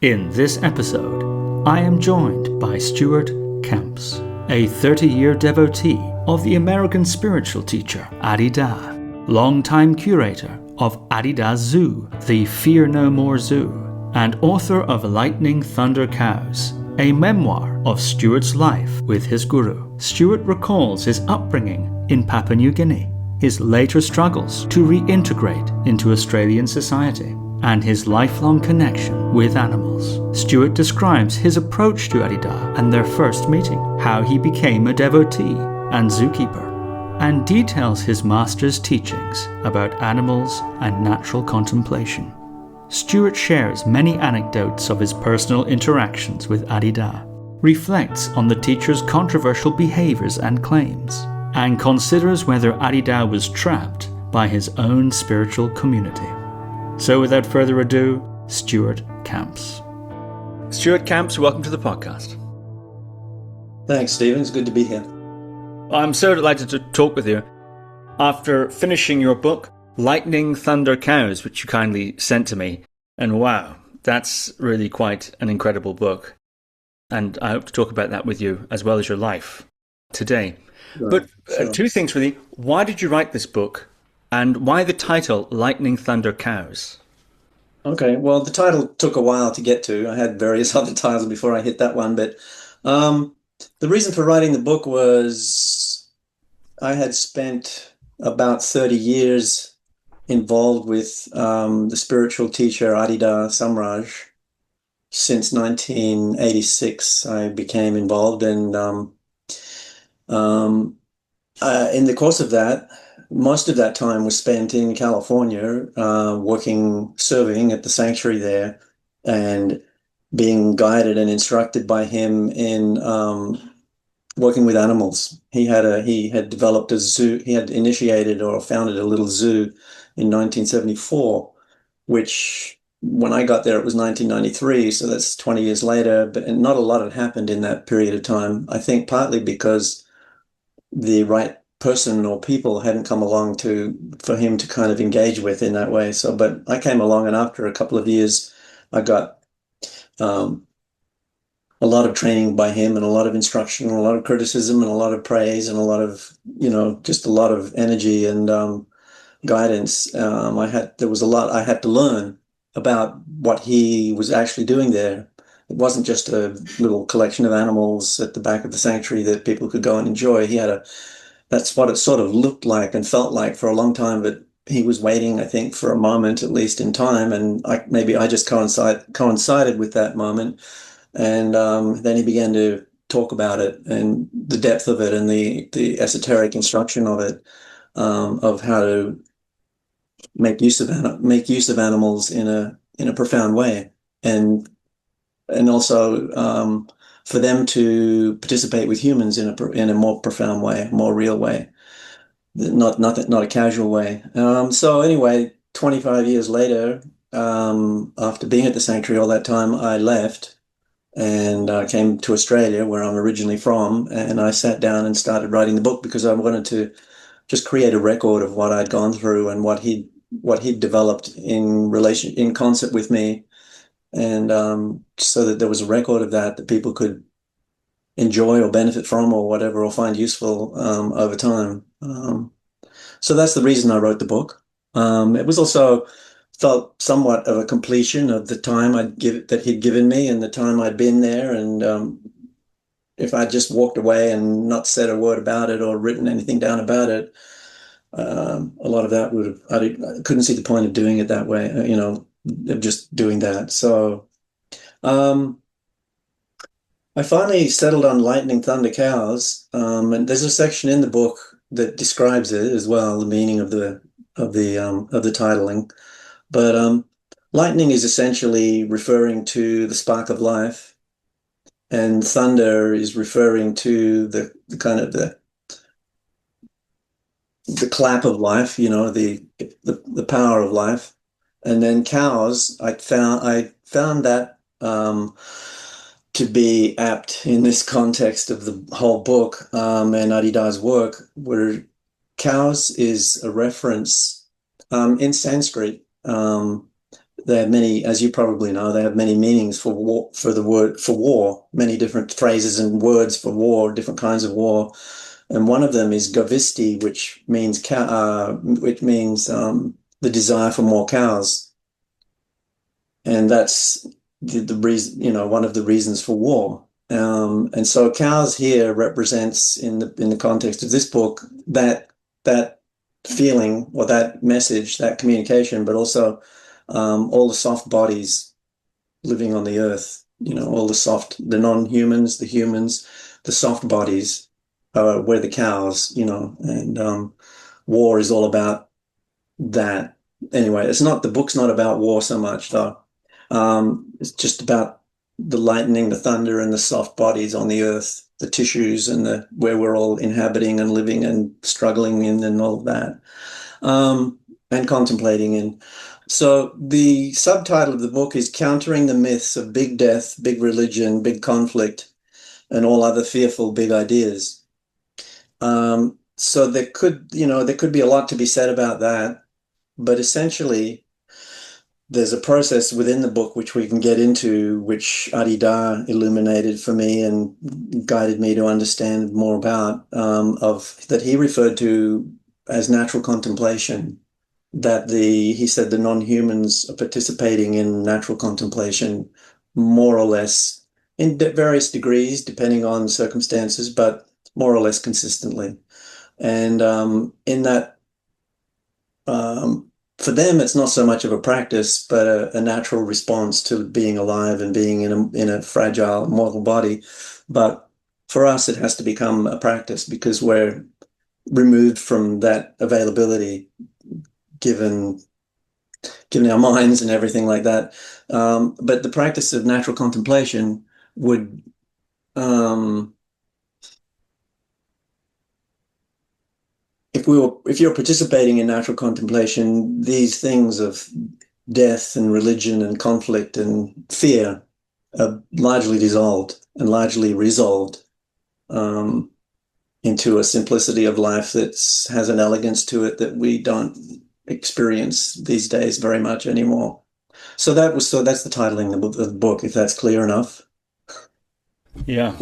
In this episode, I am joined by Stuart Camps, a 30-year devotee of the American spiritual teacher Adidam, longtime curator of Adidam Zoo, the Fear No More Zoo, and author of Lightning Thunder Cows, a memoir of Stuart's life with his guru. Stuart recalls his upbringing in Papa New Guinea, his later struggles to reintegrate into Australian society, and his lifelong connection with animals. Stuart describes his approach to Adidam and their first meeting, how he became a devotee and zookeeper, and details his master's teachings about animals and natural contemplation. Stuart shares many anecdotes of his personal interactions with Adidam, reflects on the teacher's controversial behaviours and claims, and considers whether Adidam was trapped by his own spiritual community. So without further ado, Stuart Camps. Stuart Camps, welcome to the podcast. Thanks, Stephen. It's good to be here. I'm so delighted to talk with you. After finishing your book, Lightning Thunder Cows, which you kindly sent to me, and wow, that's really quite an incredible book. And I hope to talk about that with you as well as your life today. Right. But two things really. Why did you write this book? And why the title, Lightning Thunder Cows? Okay, well, the title took a while to get to. I had various other titles before I hit that one. But the reason for writing the book was I had spent about 30 years involved with the spiritual teacher Adidam Samraj. Since 1986, I became involved. And in the course of that, most of that time was spent in California, serving at the sanctuary there, and being guided and instructed by him in working with animals. He had developed a zoo. He had initiated or founded a little zoo in 1974, which when I got there, it was 1993. So that's 20 years later, and not a lot had happened in that period of time. I think partly because the right person or people hadn't come along for him to kind of engage with in that way. But I came along, and after a couple of years, I got a lot of training by him, and a lot of instruction, and a lot of criticism, and a lot of praise, and a lot of, just a lot of energy and guidance. There was a lot I had to learn about what he was actually doing there. It wasn't just a little collection of animals at the back of the sanctuary that people could go and enjoy. That's what it sort of looked like and felt like for a long time, but he was waiting, I think, for a moment, at least in time, and maybe I just coincided with that moment. And then he began to talk about it and the depth of it and the esoteric instruction of it, of how to make use of animals in a profound way, and also for them to participate with humans in a more profound way, more real way, not a casual way. So anyway, 25 years later, after being at the sanctuary all that time, I left and came to Australia, where I'm originally from, and I sat down and started writing the book because I wanted to just create a record of what I'd gone through and what he'd developed in concert with me. And so that there was a record of that people could enjoy or benefit from or whatever, or find useful over time. So that's the reason I wrote the book. It was also felt somewhat of a completion of the time that he'd given me and the time I'd been there. And if I just walked away and not said a word about it or written anything down about it, a lot of that I couldn't see the point of doing it that way, of just doing that. So I finally settled on Lightning Thunder Cows, and there's a section in the book that describes it as well, the meaning of the titling. But lightning is essentially referring to the spark of life, and thunder is referring to the kind of the clap of life, the power of life. And then cows, I found that to be apt in this context of the whole book and Adidam's work, where cows is a reference in Sanskrit. they have many, as you probably know, they have many meanings for war, for the word for war, many different phrases and words for war, different kinds of war. And one of them is gavisti, which means the desire for more cows. And that's the reason, one of the reasons for war. And so cows here represents in the context of this book that feeling or that message, that communication, but also all the soft bodies living on the earth, all the non-humans, the humans, the soft bodies, we're the cows, and war is all about that. Anyway, the book's not about war so much though. It's just about the lightning, the thunder, and the soft bodies on the earth, the tissues, and where we're all inhabiting and living and struggling in, and all of that, and contemplating in. So the subtitle of the book is Countering the Myths of Big Death, Big Religion, Big Conflict, and All Other Fearful Big Ideas. So there could be a lot to be said about that, but essentially there's a process within the book which we can get into, which Adidam illuminated for me and guided me to understand more about, that he referred to as natural contemplation. He said the non-humans are participating in natural contemplation more or less in various degrees, depending on circumstances, but more or less consistently. And in that, for them, it's not so much of a practice, but a natural response to being alive and being in a fragile, mortal body. But for us, it has to become a practice because we're removed from that availability, given our minds and everything like that. But the practice of natural contemplation would, if you're participating in natural contemplation, these things of death and religion and conflict and fear are largely dissolved and largely resolved into a simplicity of life that has an elegance to it that we don't experience these days very much anymore. So that's the titling of the book, if that's clear enough. Yeah.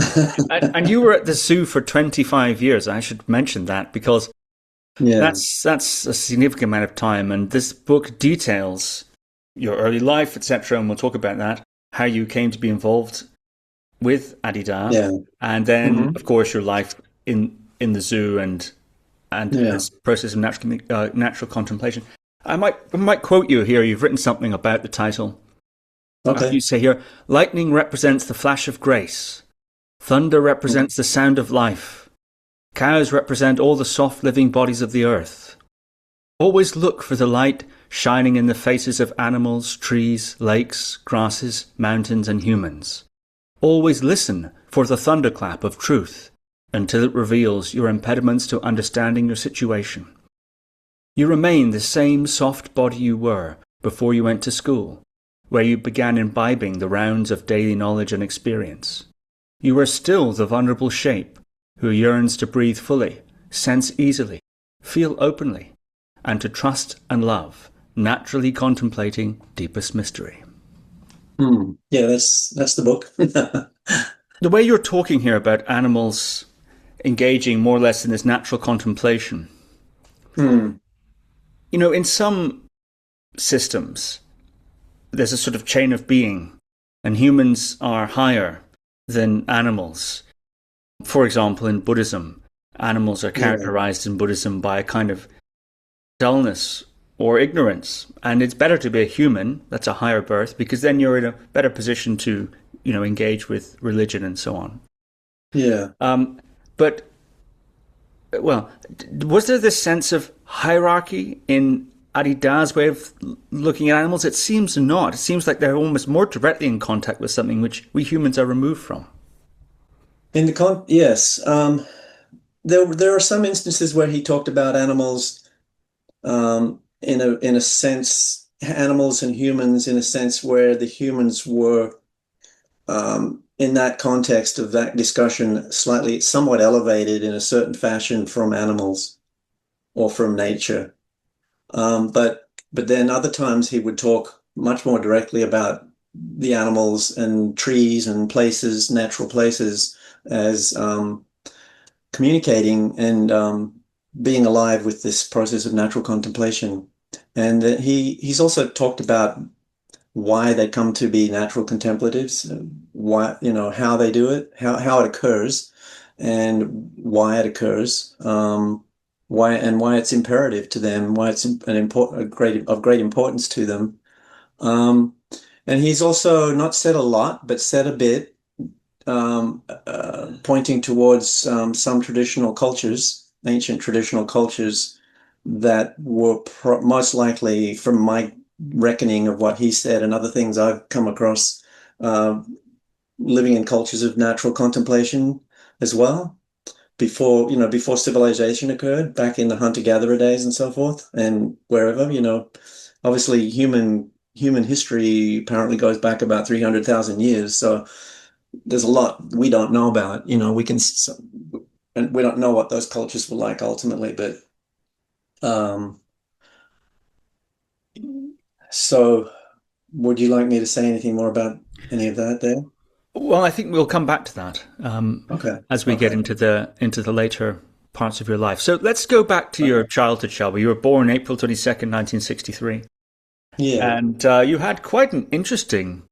And you were at the zoo for 25 years. I should mention that because that's a significant amount of time. And this book details your early life, etc. And we'll talk about that, how you came to be involved with Adidam. Yeah. And then, of course, your life in the zoo and this process of natural contemplation. I might quote you here. You've written something about the title. Okay. You say here, lightning represents the flash of grace. Thunder represents the sound of life. Cows represent all the soft living bodies of the earth. Always look for the light shining in the faces of animals, trees, lakes, grasses, mountains, and humans. Always listen for the thunderclap of truth until it reveals your impediments to understanding your situation. You remain the same soft body you were before you went to school, where you began imbibing the rounds of daily knowledge and experience. You are still the vulnerable shape who yearns to breathe fully, sense easily, feel openly, and to trust and love, naturally contemplating deepest mystery. Yeah, that's the book. The way you're talking here about animals engaging more or less in this natural contemplation, in some systems, there's a sort of chain of being, and humans are higher than animals. For example, in Buddhism, animals are characterized in Buddhism by a kind of dullness or ignorance. And it's better to be a human, that's a higher birth, because then you're in a better position to, engage with religion and so on. Yeah. But was there this sense of hierarchy in Adidam's way of looking at animals? It seems not. It seems like they're almost more directly in contact with something which we humans are removed from. Yes. There are some instances where he talked about animals in a sense, animals and humans in a sense where the humans were in that context of that discussion somewhat elevated in a certain fashion from animals or from nature. But then other times he would talk much more directly about the animals and trees and places, natural places, as communicating and being alive with this process of natural contemplation. And he's also talked about why they come to be natural contemplatives, why, how they do it, how it occurs, and why it occurs, why it's imperative to them, why it's of great importance to them. Um, and he's also not said a lot, but said a bit, pointing towards some traditional cultures, ancient traditional cultures, that were most likely, from my reckoning of what he said and other things I've come across, uh, living in cultures of natural contemplation as well, before civilization occurred, back in the hunter-gatherer days and so forth, and wherever, obviously human history apparently goes back about 300,000 years. So there's a lot we don't know about, and we don't know what those cultures were like ultimately, but um, so would you like me to say anything more about any of that there? Well, I think we'll come back to that Okay. as we get Okay. into the later parts of your life. So let's go back to your childhood, shall we? You were born April 22nd, 1963, Yeah. and you had quite an interesting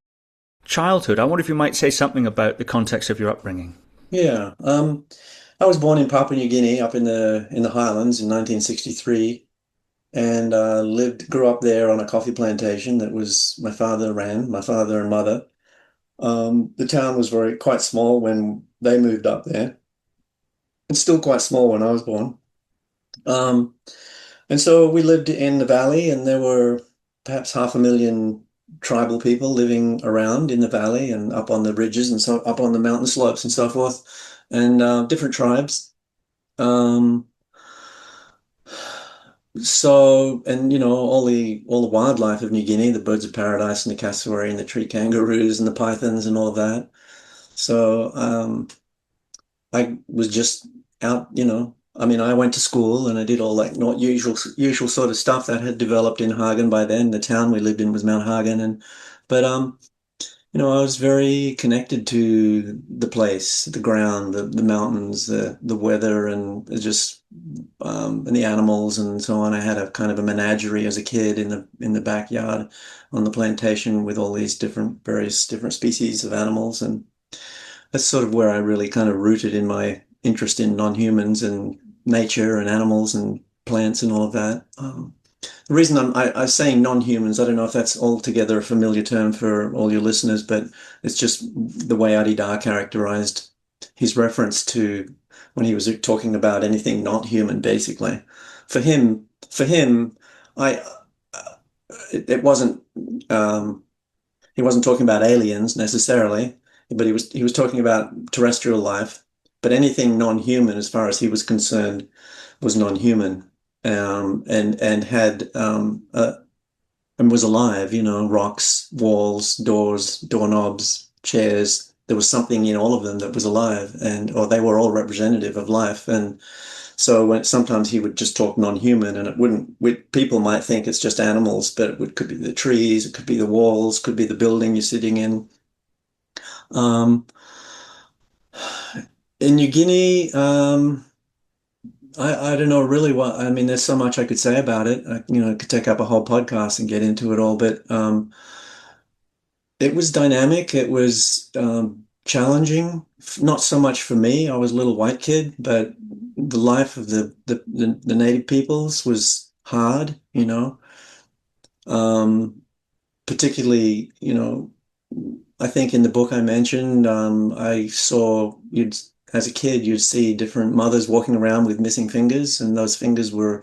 childhood. I wonder if you might say something about the context of your upbringing. Yeah. I was born in Papua New Guinea, up in the Highlands in 1963, and grew up there on a coffee plantation that was my father ran, my father and mother. The town was quite small when they moved up there. It's still quite small when I was born. Um, and so we lived in the valley, and there were perhaps 500,000 tribal people living around in the valley and up on the ridges and so up on the mountain slopes and so forth, and different tribes. Um, So, and all the wildlife of New Guinea, the birds of paradise and the cassowary and the tree kangaroos and the pythons and all of that. So, I was just out, I mean, I went to school and I did all that not usual sort of stuff that had developed in Hagen by then. The town we lived in was Mount Hagen, but I was very connected to the place, the ground, the mountains, the weather, and just and the animals and so on. I had a kind of a menagerie as a kid in the backyard on the plantation with all these various different species of animals, and that's sort of where I really kind of rooted in my interest in non-humans and nature and animals and plants and all of that. The reason I'm saying non-humans, I don't know if that's altogether a familiar term for all your listeners, but it's just the way Adidam characterized his reference to when he was talking about anything not human, basically. For him, I it wasn't he wasn't talking about aliens necessarily, but he was talking about terrestrial life. But anything non-human, as far as he was concerned, was non-human, and had and was alive. Rocks, walls, doors, doorknobs, chairs. There was something in all of them that was alive, or they were all representative of life. And so sometimes he would just talk non-human, and it wouldn't. People might think it's just animals, but could be the trees, it could be the walls, could be the building you're sitting in. Um, in New Guinea, I don't know really what I mean. There's so much I could say about it. I could take up a whole podcast and get into it all, but it was dynamic. It was challenging. Not so much for me. I was a little white kid, but the life of the native peoples was hard. Um, Particularly, I think in the book I mentioned, I saw as a kid, you'd see different mothers walking around with missing fingers, and those fingers were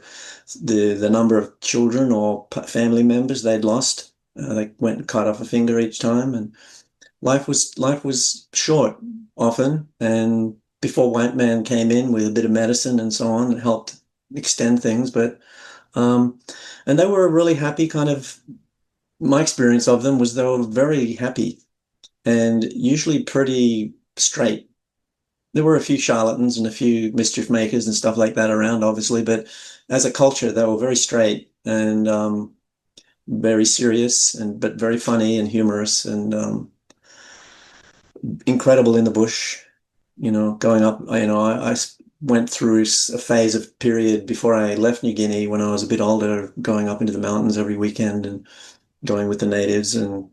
the number of children or family members they'd lost. They went and cut off a finger each time, and life was short often. And before white man came in with a bit of medicine and so on, it helped extend things. But um, and they were a really happy kind of. My experience of them was they were very happy and usually pretty straight. There were a few charlatans and a few mischief makers and stuff like that around, obviously, but as a culture, they were very straight, and very serious but very funny and humorous, and incredible in the bush. Going up, I went through a phase of period before I left New Guinea when I was a bit older, going up into the mountains every weekend and going with the natives, and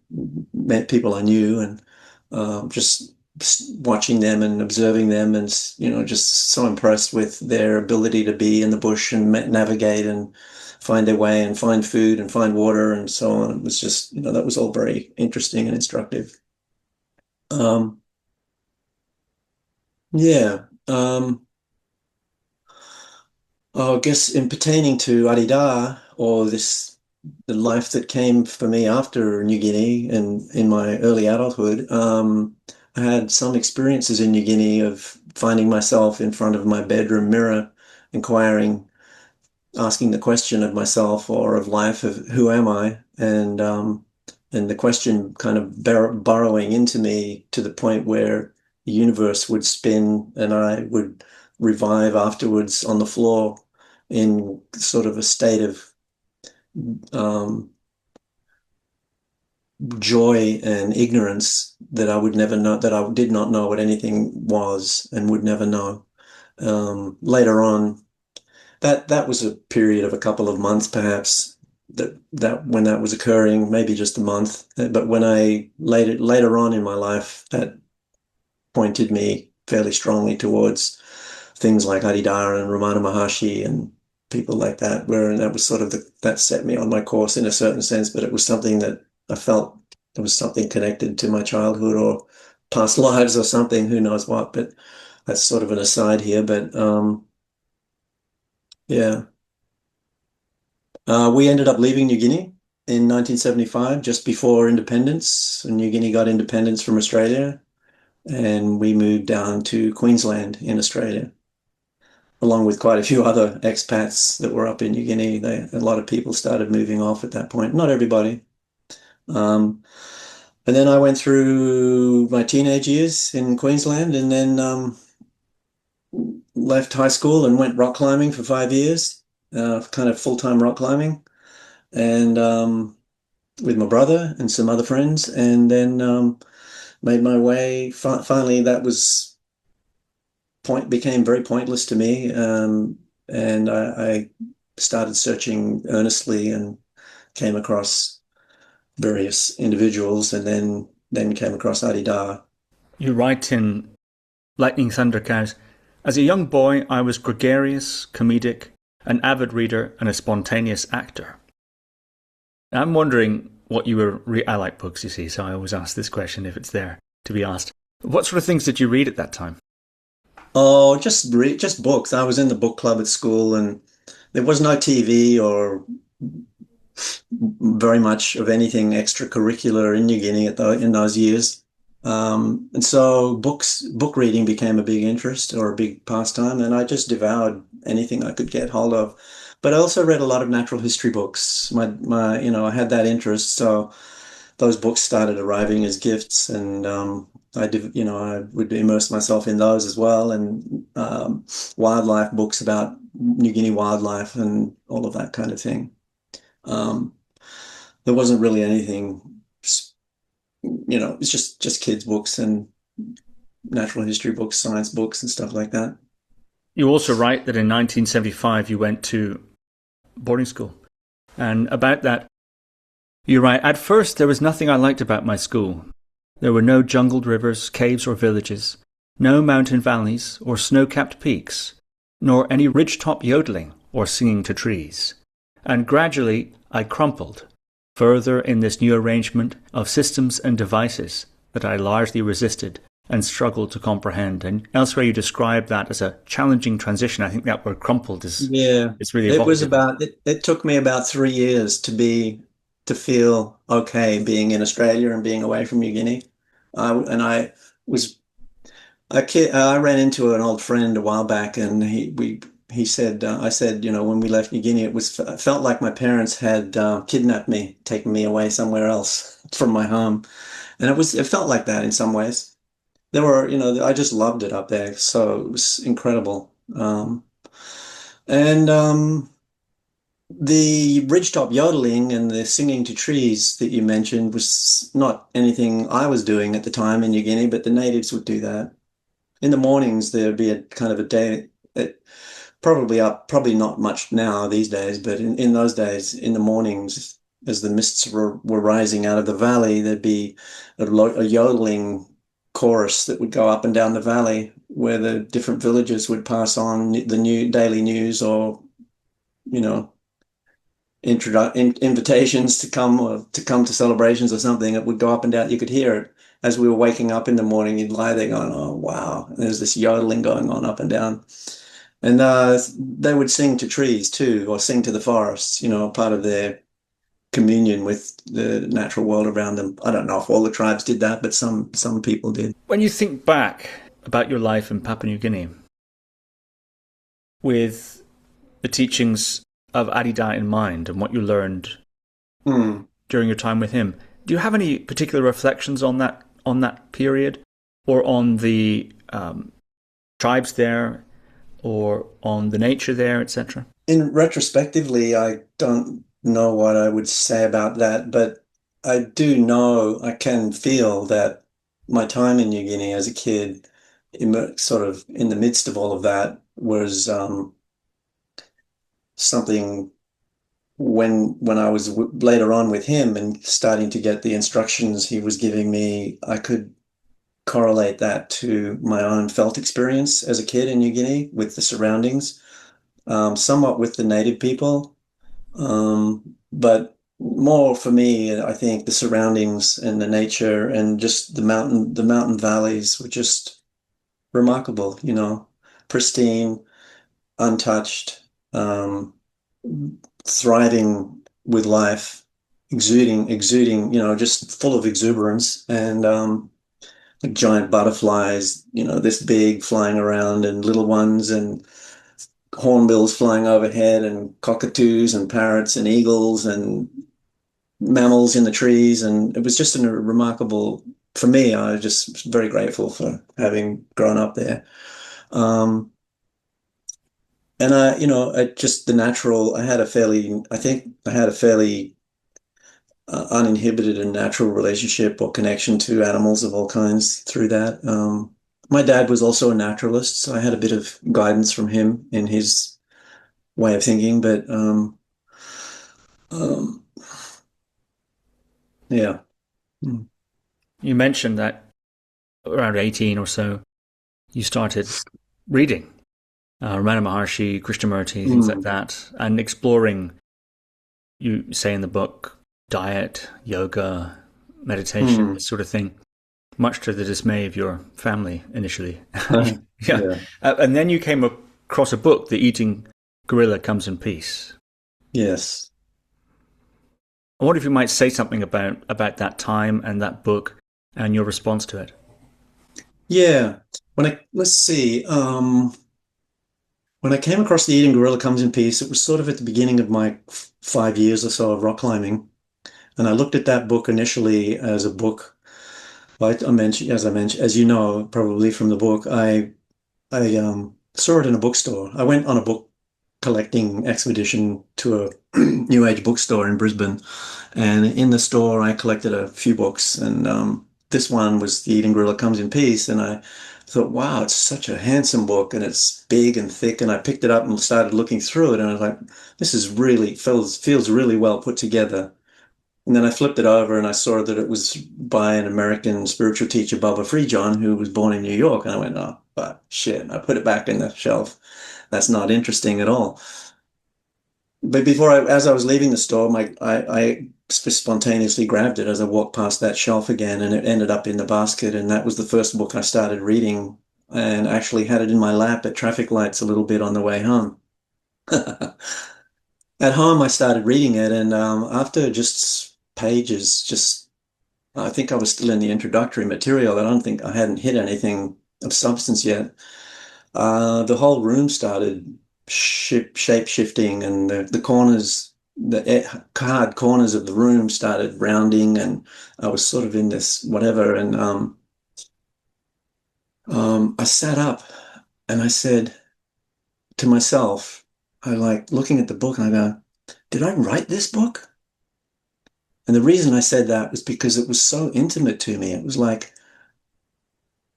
met people I knew, and just watching them and observing them, and just so impressed with their ability to be in the bush and navigate and find their way and find food and find water and so on. It was just, that was all very interesting and instructive. Um, yeah. I guess in pertaining to Adida, or the life that came for me after New Guinea and in my early adulthood, I had some experiences in New Guinea of finding myself in front of my bedroom mirror, inquiring, asking the question of myself or of life of who am I? And the question kind of burrowing into me to the point where the universe would spin and I would revive afterwards on the floor in sort of a state of um, joy and ignorance that I would never know, that I did not know what anything was and would never know. Later on, that was a period of a couple of months, perhaps, that when that was occurring, maybe just a month. But when I later on in my life, that pointed me fairly strongly towards things like Adidara and Ramana Maharshi and people like that, where that was sort of that set me on my course in a certain sense. But it was something that I felt there was something connected to my childhood or past lives or something, who knows what. But that's sort of an aside here. But yeah. We ended up leaving New Guinea in 1975, just before independence. New Guinea got independence from Australia, and we moved down to Queensland in Australia, along with quite a few other expats that were up in New Guinea. A lot of people started moving off at that point. Not everybody. Um, and then I went through my teenage years in Queensland, and then left high school and went rock climbing for 5 years, kind of full-time rock climbing, and with my brother and some other friends, and then made my way. Finally, that was became very pointless to me, and I started searching earnestly and came across various individuals, and then came across Adidar. You write in Lightning Thunder Cows, as a young boy, I was gregarious, comedic, an avid reader, and a spontaneous actor. I'm wondering what you were I like books, you see, so I always ask this question if it's there to be asked. What sort of things did you read at that time? Oh, just books. I was in the book club at school, and there was no TV or very much of anything extracurricular in New Guinea in those years. And so book reading became a big interest or a big pastime, and I just devoured anything I could get hold of. But I also read a lot of natural history books. I had that interest, so those books started arriving as gifts, and I would immerse myself in those as well, and wildlife books about New Guinea wildlife and all of that kind of thing. Um, there wasn't really anything, it's just kids' books and natural history books, science books, and stuff like that. You also write that in 1975 you went to boarding school. And about that, you write, at first there was nothing I liked about my school. There were no jungled rivers, caves or villages, no mountain valleys or snow-capped peaks, nor any ridge-top yodeling or singing to trees. And gradually I crumpled, further in this new arrangement of systems and devices that I largely resisted and struggled to comprehend. And elsewhere you describe that as a challenging transition. I think that word crumpled is it's really evocative. It took me about 3 years to feel okay being in Australia and being away from New Guinea. I was a kid. I ran into an old friend a while back, and he said, I said, when we left New Guinea, it felt like my parents had kidnapped me, taken me away somewhere else from my home, and it felt like that in some ways. There were, I just loved it up there, so it was incredible. And The ridgetop yodeling and the singing to trees that you mentioned was not anything I was doing at the time in New Guinea, but the natives would do that. In the mornings, there'd be a kind of a day, probably not much now these days, but in those days, in the mornings, as the mists were rising out of the valley, there'd be a yodeling chorus that would go up and down the valley where the different villages would pass on the new daily news or, you know, invitations to come or to come to celebrations or something. It would go up and down. You could hear it as we were waking up in the morning. You'd lie there going, "Oh wow!" And there's this yodeling going on up and down. And they would sing to trees too, or sing to the forests. You know, part of their communion with the natural world around them. I don't know if all the tribes did that, but some people did. When you think back about your life in Papua New Guinea, with the teachings of Adidam in mind and what you learned during your time with him, do you have any particular reflections on that period, or on the tribes there, or on the nature there, etc.? In retrospectively, I don't know what I would say about that, but I do know, I can feel that my time in New Guinea as a kid, sort of in the midst of all of that, was something when I was later on with him and starting to get the instructions he was giving me, I could correlate that to my own felt experience as a kid in New Guinea with the surroundings, somewhat with the native people, but more for me, I think the surroundings and the nature and just the mountain valleys were just remarkable, you know, pristine, untouched, thriving with life, exuding, you know, just full of exuberance and like giant butterflies, you know, this big flying around and little ones and hornbills flying overhead and cockatoos and parrots and eagles and mammals in the trees. And it was just a remarkable, for me, I was just very grateful for having grown up there. Um, and you know, just the natural, I think I had a fairly uninhibited and natural relationship or connection to animals of all kinds through that. My dad was also a naturalist, so I had a bit of guidance from him in his way of thinking, but um, yeah. Mm. You mentioned that around 18 or so, you started reading Ramana Maharshi, Krishnamurti, things like Mm. that, and exploring, you say in the book, diet, yoga, meditation, Mm. this sort of thing, much to the dismay of your family initially. Yeah. Yeah. And then you came across a book, The Eating Gorilla Comes in Peace. Yes. I wonder if you might say something about that time and that book and your response to it. Yeah. Let's see. When I came across The Eating Gorilla Comes in Peace, it was sort of at the beginning of my 5 years or so of rock climbing. And I looked at that book initially as a book. Like as you know, probably from the book, I saw it in a bookstore. I went on a book collecting expedition to a New Age bookstore in Brisbane, and in the store I collected a few books, and this one was The Eating Gorilla Comes in Peace, and I thought, wow, it's such a handsome book, and it's big and thick, and I picked it up and started looking through it, and I was like, this is really feels really well put together. And then I flipped it over and I saw that it was by an American spiritual teacher, Baba Freejohn, who was born in New York. And I went, oh, but shit. And I put it back in the shelf. That's not interesting at all. But as I was leaving the store, I spontaneously grabbed it as I walked past that shelf again, and it ended up in the basket. And that was the first book I started reading, and actually had it in my lap at traffic lights a little bit on the way home. At home, I started reading it, and after just pages, just I think I was still in the introductory material. I don't think I hadn't hit anything of substance yet. The whole room started shape shifting, and the corners, hard corners of the room started rounding, and I was sort of in this whatever. And I sat up and I said to myself, I like looking at the book, and I go, did I write this book? And the reason I said that was because it was so intimate to me. It was like,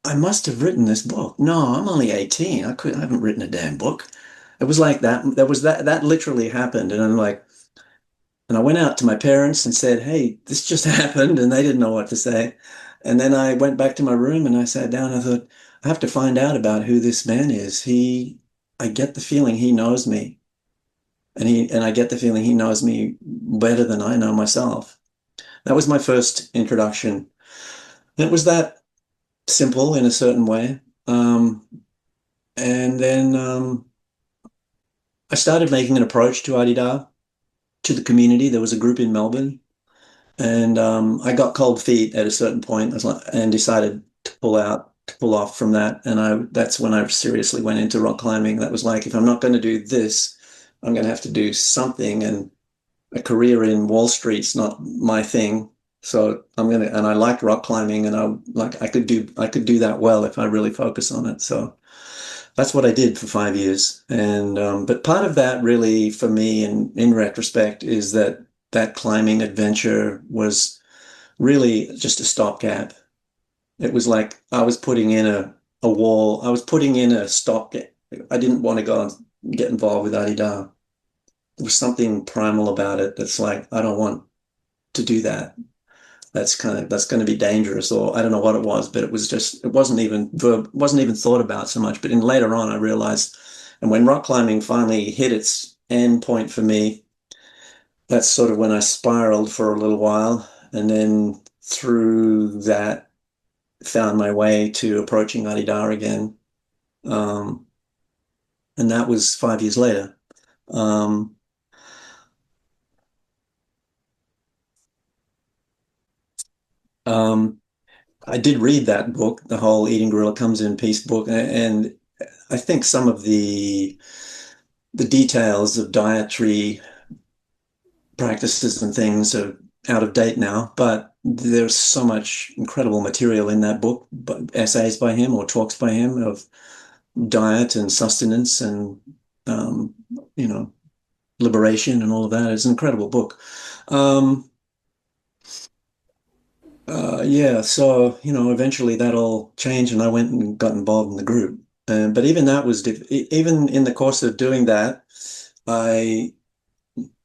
I must have written this book. No, I'm only 18. I haven't written a damn book. It was like that. That literally happened. And I'm like, and I went out to my parents and said, hey, this just happened. And they didn't know what to say. And then I went back to my room and I sat down. I thought, I have to find out about who this man is. I get the feeling he knows me. And I get the feeling he knows me better than I know myself. That was my first introduction. It was that simple in a certain way. And then I started making an approach to Adidam, to the community. There was a group in Melbourne, and I got cold feet at a certain point and decided to pull off from that. And that's when I seriously went into rock climbing. That was like, if I'm not going to do this, I'm going to have to do something. And a career in Wall Street's not my thing. So and I liked rock climbing, and I could do that well if I really focus on it. So that's what I did for 5 years. And but part of that really for me, in retrospect, is that climbing adventure was really just a stopgap. It was like I was putting in a wall. I was putting in a stopgap. I didn't want to go and get involved with Adidam. There was something primal about it that's like, I don't want to do that. That's going to be dangerous, or I don't know what it was, but it wasn't even thought about so much. But later on, I realized, and when rock climbing finally hit its end point for me, that's sort of when I spiraled for a little while, and then through that, found my way to approaching Adidar again, and that was 5 years later. Um, um, I did read that book, the whole Eating Gorilla Comes in Peace book, and I think some of the details of dietary practices and things are out of date now, but there's so much incredible material in that book, essays by him or talks by him of diet and sustenance and um, you know, liberation and all of that. It's an incredible book. Um, yeah, so eventually that all changed, and I went and got involved in the group. But even that was even in the course of doing that, I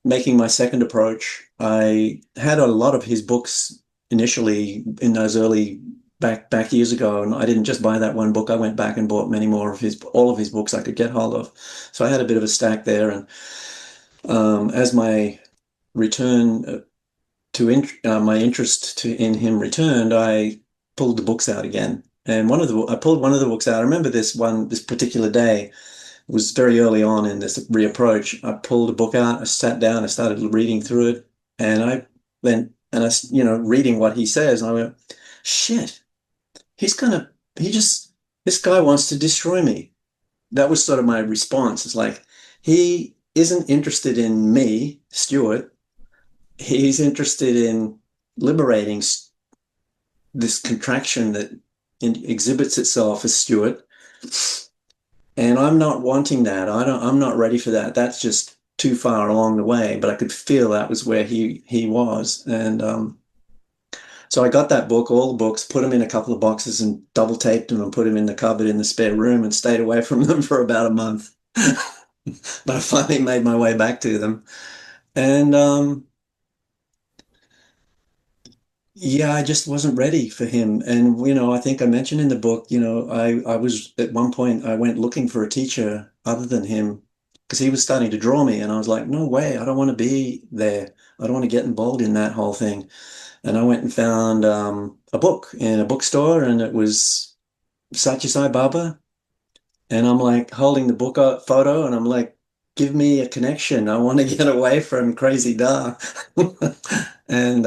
making my second approach. I had a lot of his books initially in those early back years ago, and I didn't just buy that one book. I went back and bought many more of all of his books I could get hold of. So I had a bit of a stack there, and as my return my interest in him returned, I pulled the books out again. And I pulled one of the books out. I remember this particular day. It was very early on in this reapproach. I pulled a book out, I sat down, I started reading through it, and reading what he says, and I went, shit, this guy wants to destroy me. That was sort of my response. It's like, he isn't interested in me, Stuart. He's interested in liberating this contraction that exhibits itself as Stuart. And I'm not wanting that. I'm not ready for that. That's just too far along the way. But I could feel that was where he was. And so I got that book, all the books, put them in a couple of boxes and double taped them and put them in the cupboard in the spare room and stayed away from them for about a month. But I finally made my way back to them. And yeah, I just wasn't ready for him. And, I think I mentioned in the book, I was at one point, I went looking for a teacher other than him because he was starting to draw me. And I was like, no way, I don't want to be there. I don't want to get involved in that whole thing. And I went and found a book in a bookstore, and it was Satya Sai Baba. And I'm like holding the book up photo, and I'm like, give me a connection. I want to get away from crazy Da. And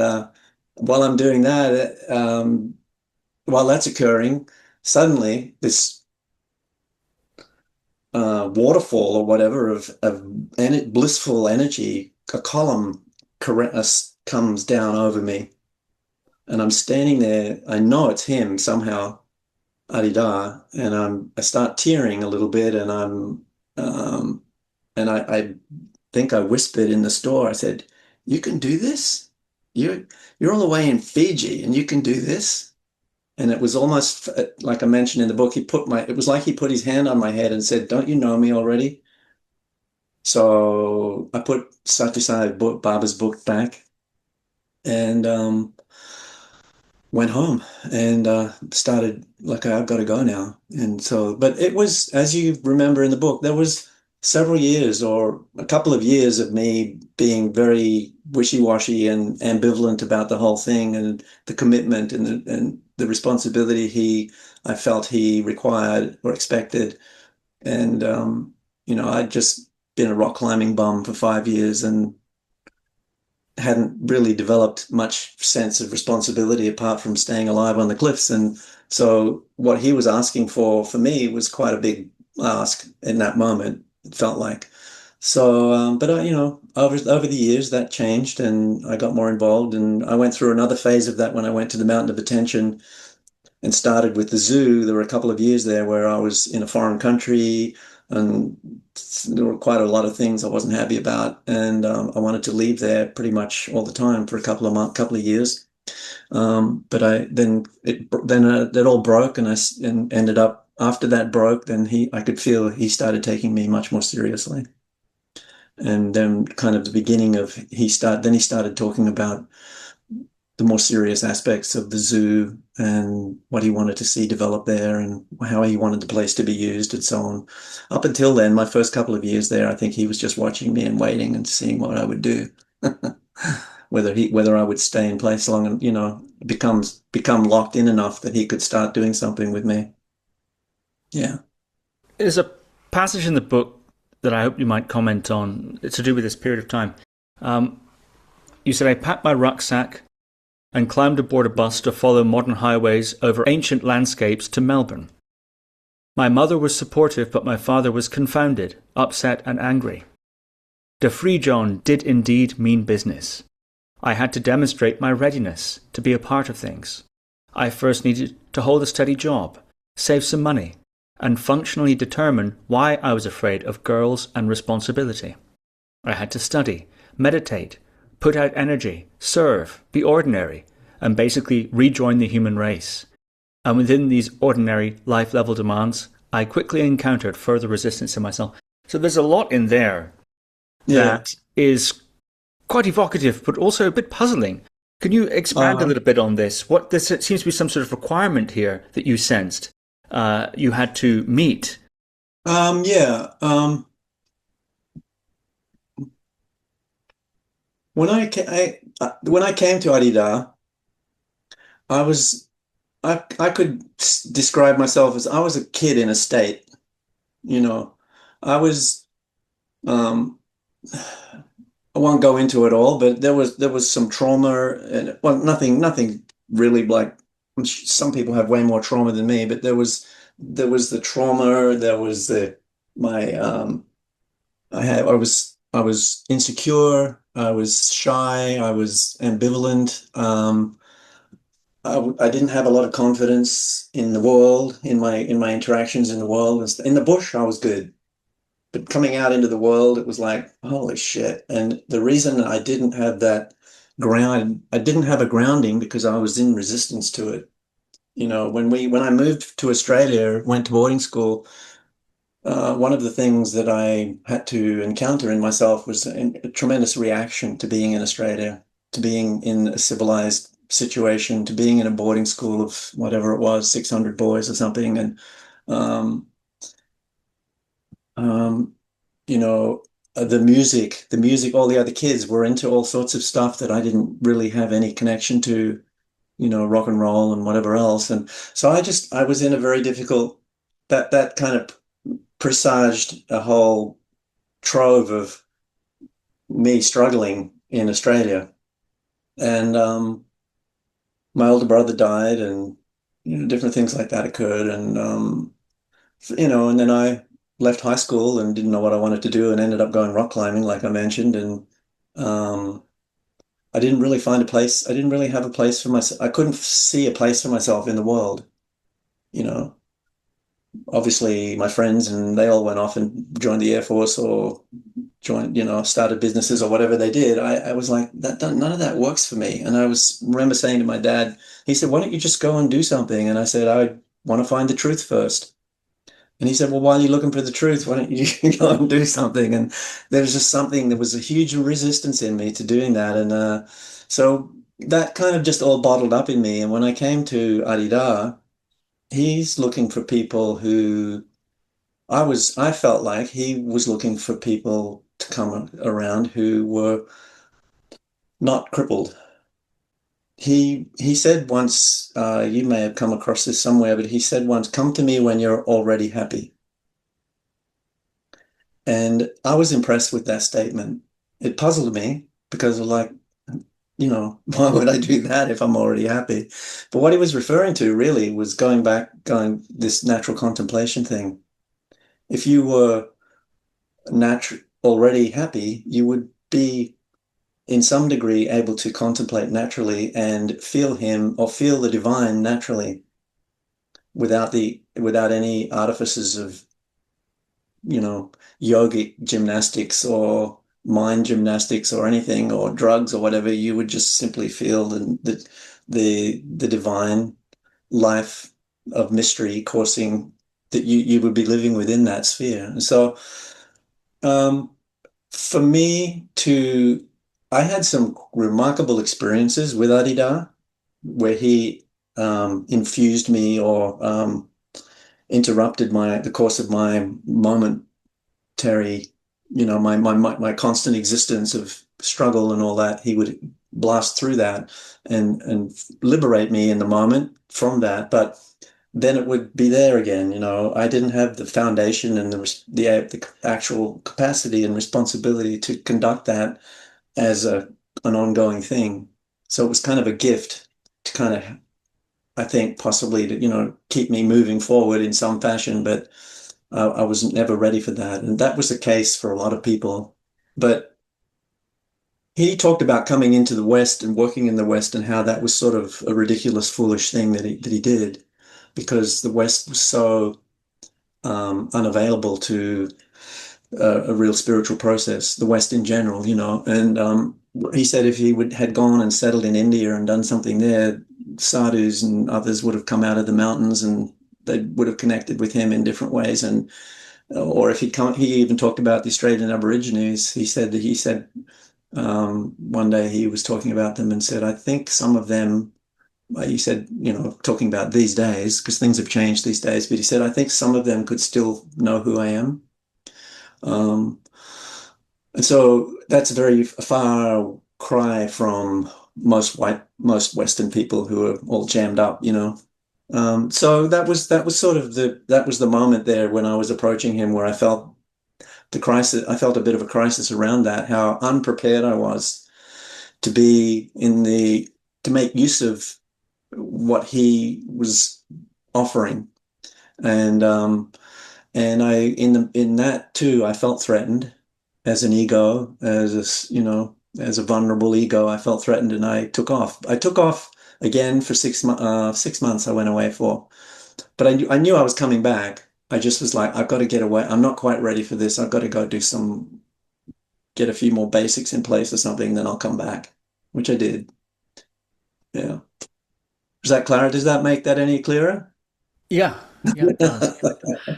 while I'm doing that, while that's occurring, suddenly this waterfall or whatever of blissful energy, a column comes down over me, and I'm standing there. I know it's him somehow, Adida, and I start tearing a little bit, and I'm um, and I think I whispered in the store, I said, "You can do this? You're all the way in Fiji and you can do this?" And it was almost like I mentioned in the book, it was like he put his hand on my head and said, "Don't you know me already?" So I put Satyasai Baba's book back and went home and started like, I've got to go now. And so, but it was, as you remember in the book, there was several years or a couple of years of me being very wishy-washy and ambivalent about the whole thing and the commitment and the responsibility I felt he required or expected. And, I'd just been a rock climbing bum for 5 years and hadn't really developed much sense of responsibility apart from staying alive on the cliffs. And so what he was asking for me was quite a big ask in that moment, it felt like. So, but over the years that changed and I got more involved, and I went through another phase of that when I went to the Mountain of Attention and started with the zoo. There were a couple of years there where I was in a foreign country and there were quite a lot of things I wasn't happy about, and I wanted to leave there pretty much all the time for a couple of years. But it all broke, and and ended up after that broke. Then I could feel he started taking me much more seriously, and then kind of the beginning of he started talking about the more serious aspects of the zoo and what he wanted to see develop there and how he wanted the place to be used and so on. Up until then, my first couple of years there, I think he was just watching me and waiting and seeing what I would do. Whether I would stay in place long and, become locked in enough that he could start doing something with me. Yeah. There's a passage in the book that I hope you might comment on. It's to do with this period of time. You said, "I packed my rucksack and climbed aboard a bus to follow modern highways over ancient landscapes to Melbourne. My mother was supportive, but my father was confounded, upset and angry. De Free John did indeed mean business. I had to demonstrate my readiness to be a part of things. I first needed to hold a steady job, save some money, and functionally determine why I was afraid of girls and responsibility. I had to study, meditate, put out energy, serve, be ordinary, and basically rejoin the human race. And within these ordinary life-level demands, I quickly encountered further resistance in myself." So there's a lot in there that is quite evocative, but also a bit puzzling. Can you expand a little bit on this? It seems to be some sort of requirement here that you sensed you had to meet. When I came to Adidam, I could describe myself as I was a kid in a state. I was I won't go into it all, but there was some trauma and nothing really like some people have way more trauma than me, but there was the trauma, there was I was insecure, I was shy, I was ambivalent. I didn't have a lot of confidence in the world, in my interactions in the world. In the bush, I was good. But coming out into the world, it was like, holy shit. And the reason I didn't have I didn't have a grounding because I was in resistance to it. When I moved to Australia, went to boarding school, one of the things that I had to encounter in myself was a tremendous reaction to being in Australia, to being in a civilized situation, to being in a boarding school of whatever it was, 600 boys or something. And, the music, all the other kids were into all sorts of stuff that I didn't really have any connection to, rock and roll and whatever else. And so I was in a very difficult, that kind of presaged a whole trove of me struggling in Australia. And my older brother died and different things like that occurred. And and then I left high school and didn't know what I wanted to do and ended up going rock climbing, like I mentioned. And I didn't really find a place. I didn't really have a place for myself. I couldn't see a place for myself in the world. Obviously my friends, and they all went off and joined the Air Force or joined, started businesses or whatever they did, I was like, none of that works for me. And remember saying to my dad, he said, why don't you just go and do something? And I said, I want to find the truth first. And he said, well, while you're looking for the truth, why don't you go and do something? And there was just something, there was a huge resistance in me to doing that. And so that kind of just all bottled up in me. And when I came to Adidam, he's looking for people who I felt like he was looking for people to come around who were not crippled. He said once, you may have come across this somewhere, but he said once, come to me when you're already happy. And I was impressed with that statement. It puzzled me because of like, why would I do that if I'm already happy? But what he was referring to really was going this natural contemplation thing. If you were already happy, you would be in some degree able to contemplate naturally and feel him or feel the divine naturally without any artifices of, yogic gymnastics or mind gymnastics or anything or drugs or whatever. You would just simply feel the divine life of mystery coursing that you would be living within that sphere. And so for me I had some remarkable experiences with Adidam where he infused me or interrupted the course of my momentary, my constant existence of struggle and all that. He would blast through that and liberate me in the moment from that. But then it would be there again. I didn't have the foundation and the actual capacity and responsibility to conduct that as an ongoing thing. So it was kind of a gift to kind of, I think, possibly to, keep me moving forward in some fashion, but I was never ready for that. And that was the case for a lot of people. But he talked about coming into the West and working in the West and how that was sort of a ridiculous, foolish thing that he did, because the West was so unavailable to a real spiritual process, the West in general, and he said if he had gone and settled in India and done something there, sadhus and others would have come out of the mountains and they would have connected with him in different ways. And or if he even talked about the Australian Aborigines. He said one day he was talking about them and said, I think some of them, he said, talking about these days, because things have changed these days, but he said, I think some of them could still know who I am. And so that's a very far cry from most Western people who are all jammed up, So that was sort of the moment there when I was approaching him where I felt the crisis. I felt a bit of a crisis around that, how unprepared I was to to make use of what he was offering. And I, in that too, I felt threatened as an ego, as a vulnerable ego. I felt threatened, and I took off. I took off again for 6 months. I went away for, but I knew I was coming back. I just was like, I've got to get away. I'm not quite ready for this. I've got to go get a few more basics in place or something. Then I'll come back, which I did. Yeah. Is that clear? Does that make that any clearer? Yeah, yeah, it does.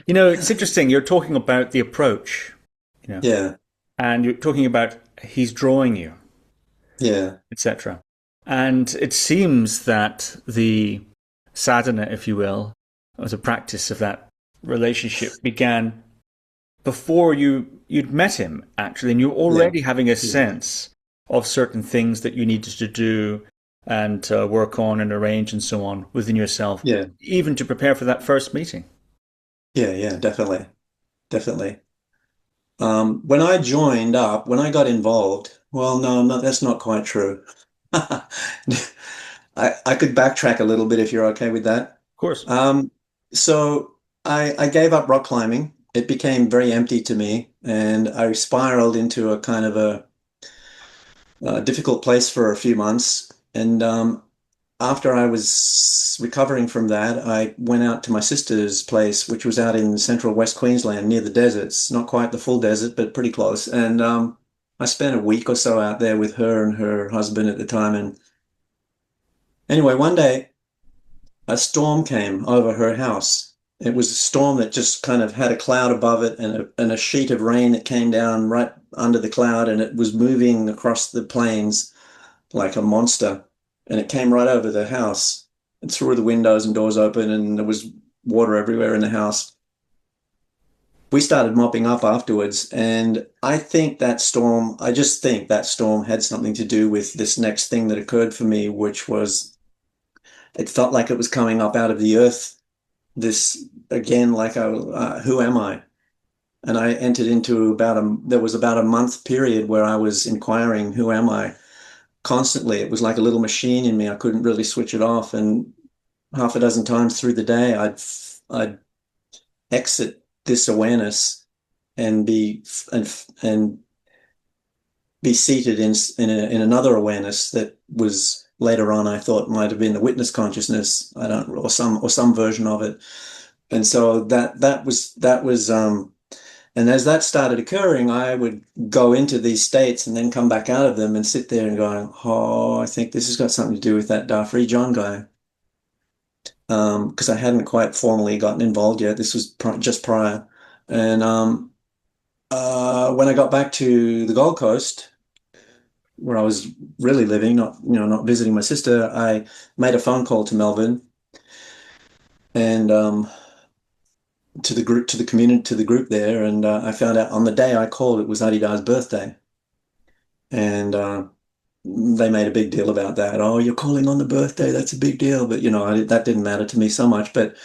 It's interesting. You're talking about the approach, Yeah. and you're talking about he's drawing you, Yeah. etc. And it seems that the sadhana, if you will, as a practice of that relationship, began before you'd met him, actually, and you're already having a sense of certain things that you needed to do and work on and arrange and so on within yourself, even to prepare for that first meeting. Yeah, definitely. Definitely. When I got involved, well, no, that's not quite true. I could backtrack a little bit if you're okay with that. Of course. So I gave up rock climbing. It became very empty to me, and I spiraled into a kind of a difficult place for a few months. And after I was recovering from that, I went out to my sister's place, which was out in central West Queensland near the deserts, not quite the full desert, but pretty close. And I spent a week or so out there with her and her husband at the time. And anyway, one day a storm came over her house. It was a storm that just kind of had a cloud above it and a sheet of rain that came down right under the cloud, and it was moving across the plains like a monster. And it came right over the house and threw the windows and doors open, and there was water everywhere in the house. We started mopping up afterwards, and I just think that storm had something to do with this next thing that occurred for me, which was it felt like it was coming up out of the earth. This again, like, who am I? And I entered into there was about a month period where I was inquiring, who am I? Constantly. It was like a little machine in me. I couldn't really switch it off. And half a dozen times through the day, I'd exit this awareness and and be seated in another awareness that was later on I thought might have been the witness consciousness. I don't or some version of it. And so that was and as that started occurring, I would go into these states and then come back out of them and sit there and going, oh, I think this has got something to do with that Darfree John guy. Because I hadn't quite formally gotten involved yet. This was just prior. And when I got back to the Gold Coast, where I was really living, not visiting my sister, I made a phone call to Melbourne and to the group, to the community, to the group there, and I found out on the day I called, it was Adidam's birthday, and they made a big deal about that. Oh, you're calling on the birthday, that's a big deal. But that didn't matter to me so much. But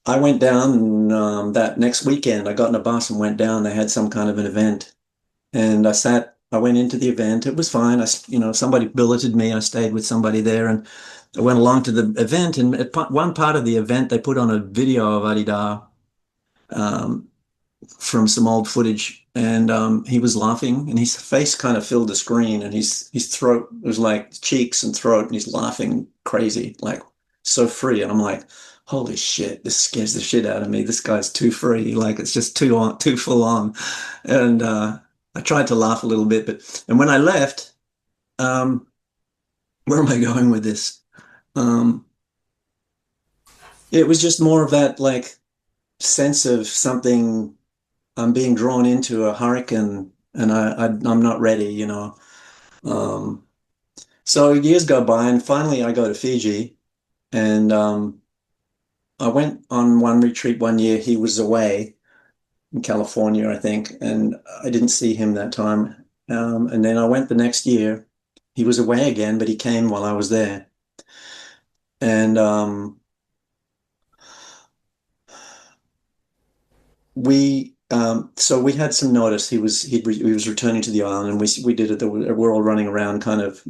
I went down, and that next weekend I got in a bus and went down. They had some kind of an event, and I went into the event. It was fine. Somebody billeted me. I stayed with somebody there, and I went along to the event. And at one part of the event, they put on a video of Adidam um, from some old footage, and he was laughing, and his face kind of filled the screen, and his throat was like cheeks and throat, and he's laughing crazy, like so free. And I'm like, holy shit, this scares the shit out of me. This guy's too free, like it's just too full on. And I tried to laugh a little bit, and when I left, um, where am I going with this? Um, it was just more of that like sense of something. I'm being drawn into a hurricane, and I'm not ready. Um, so years go by, and finally I go to Fiji, and I went on one retreat one year. He was away in California, I think, and I didn't see him that time. And then I went the next year. He was away again, but he came while I was there, and so we had some notice. He was returning to the island, and we did it. We're all running around, kind of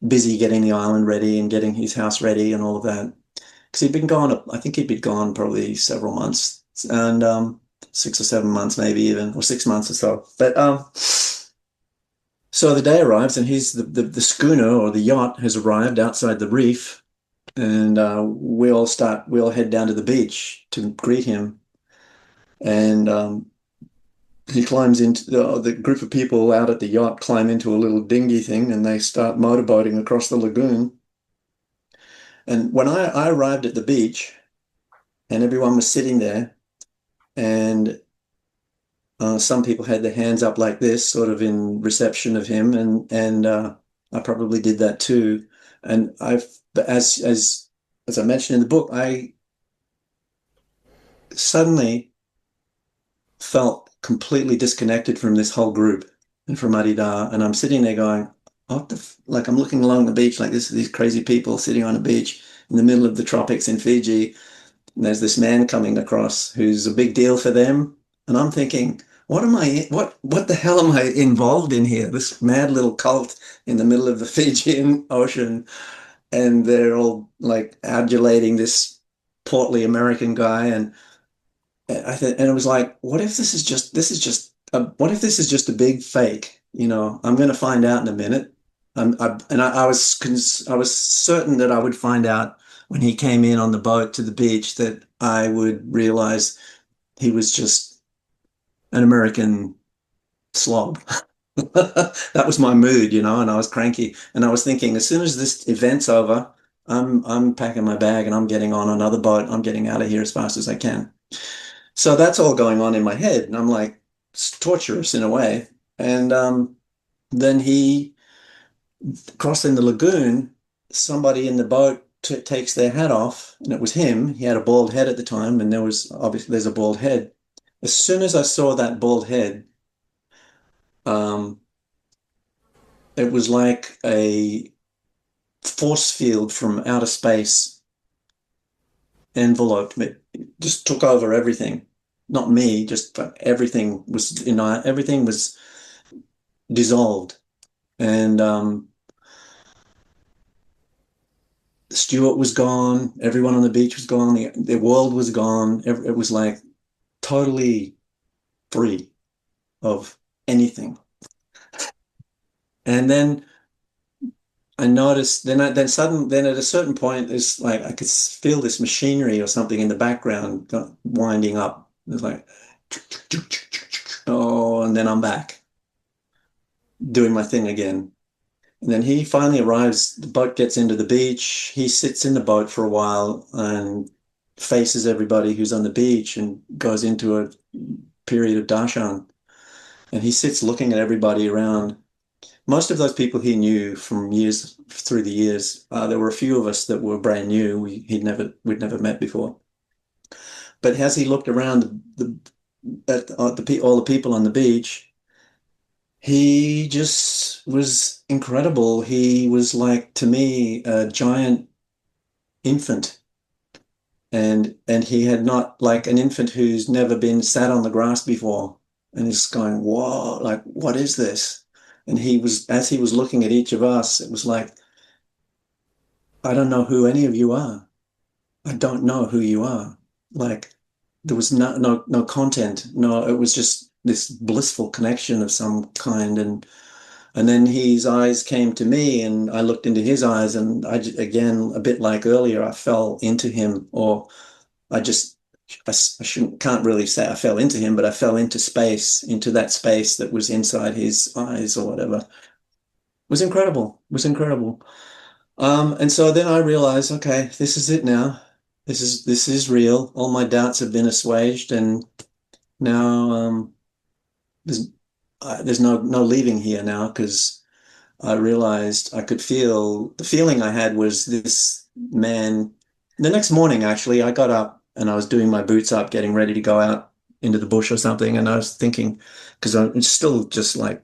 busy getting the island ready and getting his house ready and all of that. Because he'd been gone. I think he'd been gone probably several months, and 6 or 7 months, maybe even, or 6 months or so. But so the day arrives, and the schooner or the yacht has arrived outside the reef, and we all head down to the beach to greet him, and he climbs into the group of people out at the yacht climb into a little dinghy thing, and they start motorboating across the lagoon. And when I arrived at the beach, and everyone was sitting there, and some people had their hands up like this, sort of in reception of him, and I probably did that too. And as I mentioned in the book, I suddenly felt completely disconnected from this whole group and from Adidam. And I'm sitting there going, like I'm looking along the beach like this, these crazy people sitting on a beach in the middle of the tropics in Fiji. And there's this man coming across who's a big deal for them. And I'm thinking, what the hell am I involved in here? This mad little cult in the middle of the Fijian Ocean. And they're all like adulating this portly American guy. And it was like, what if what if this is just a big fake? I'm going to find out in a minute. I was certain that I would find out when he came in on the boat to the beach that I would realize he was just an American slob. That was my mood, you know, and I was cranky. And I was thinking, as soon as this event's over, I'm packing my bag and I'm getting on another boat. I'm getting out of here as fast as I can. So that's all going on in my head, and I'm like, it's torturous in a way. And then he crossing the lagoon, somebody in the boat takes their hat off, and it was him. He had a bald head at the time, and there's a bald head. As soon as I saw that bald head, um, it was like a force field from outer space enveloped me, just took over everything. Not me, just everything was, everything was dissolved. And Stuart was gone. Everyone on the beach was gone. The world was gone. It was like totally free of anything. And then I noticed, then at a certain point, there's like, I could feel this machinery or something in the background winding up. It was like, oh, and then I'm back doing my thing again. And then he finally arrives, the boat gets into the beach. He sits in the boat for a while and faces everybody who's on the beach and goes into a period of darshan. And he sits looking at everybody around. Most of those people he knew from years through the years. There were a few of us that were brand new. We'd never met before. But as he looked around at all the people on the beach, he just was incredible. He was like, to me, a giant infant. And he had not, like an infant who's never been sat on the grass before. And he's going, whoa, like, what is this? And as he was looking at each of us, it was like, I don't know who any of you are. I don't know who you are. Like, there was no content. No, it was just this blissful connection of some kind. And then his eyes came to me and I looked into his eyes, and again, a bit like earlier, I fell into him, or I just, can't really say I fell into him, but I fell into space, into that space that was inside his eyes or whatever. It was incredible. It was incredible. And so then I realized, okay, this is it now. This is real. All my doubts have been assuaged, and now there's there's no leaving here now, because I realized I could feel the feeling I had was this man. The next morning, actually, I got up and I was doing my boots up, getting ready to go out into the bush or something, and I was thinking, because I'm still just like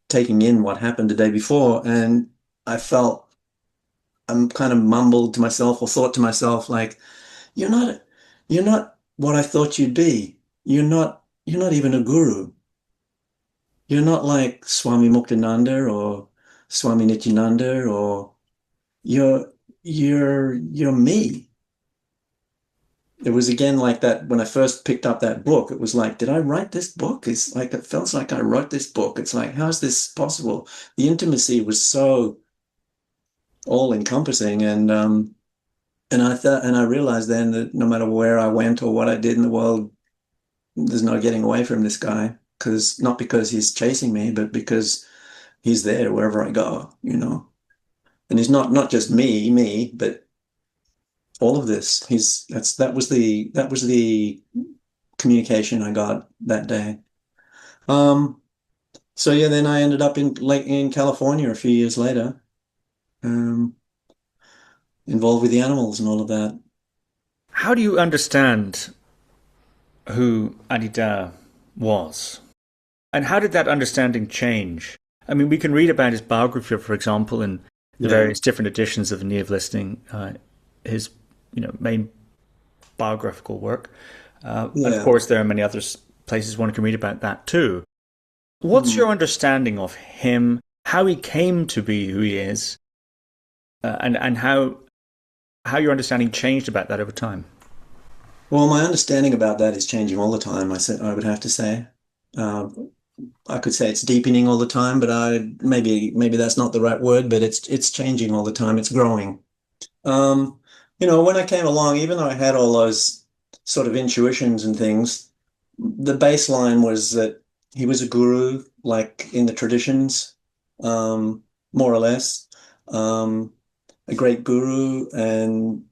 taking in what happened the day before, and I felt I'm kind of mumbled to myself or thought to myself like, you're not you're not what I thought you'd be. You're not even a guru. You're not like Swami Muktananda or Swami Nityananda, or you're you're me. It was again like that when I first picked up that book. It was like, did I write this book? It's like, it felt like I wrote this book. It's like, how is this possible? The intimacy was so all encompassing, and I realized then that no matter where I went or what I did in the world, there's no getting away from this guy. Not because he's chasing me, but because he's there wherever I go, you know. And he's not just me, but all of this. That was the communication I got that day. So yeah, then I ended up in California a few years later, um, involved with the animals and all of that. How do you understand who Adidam was? And how did that understanding change? I mean, we can read about his biography, for example, in the various different editions of The Knee of Listening, his main biographical work. And of course, there are many other places one can read about that too. What's your understanding of him, how he came to be who he is, and how your understanding changed about that over time? Well, my understanding about that is changing all the time. I would have to say. I could say it's deepening all the time, but maybe that's not the right word, but it's changing all the time. It's growing. Um, when I came along, even though I had all those sort of intuitions and things, the baseline was that he was a guru, like in the traditions, um, more or less, um, a great guru, and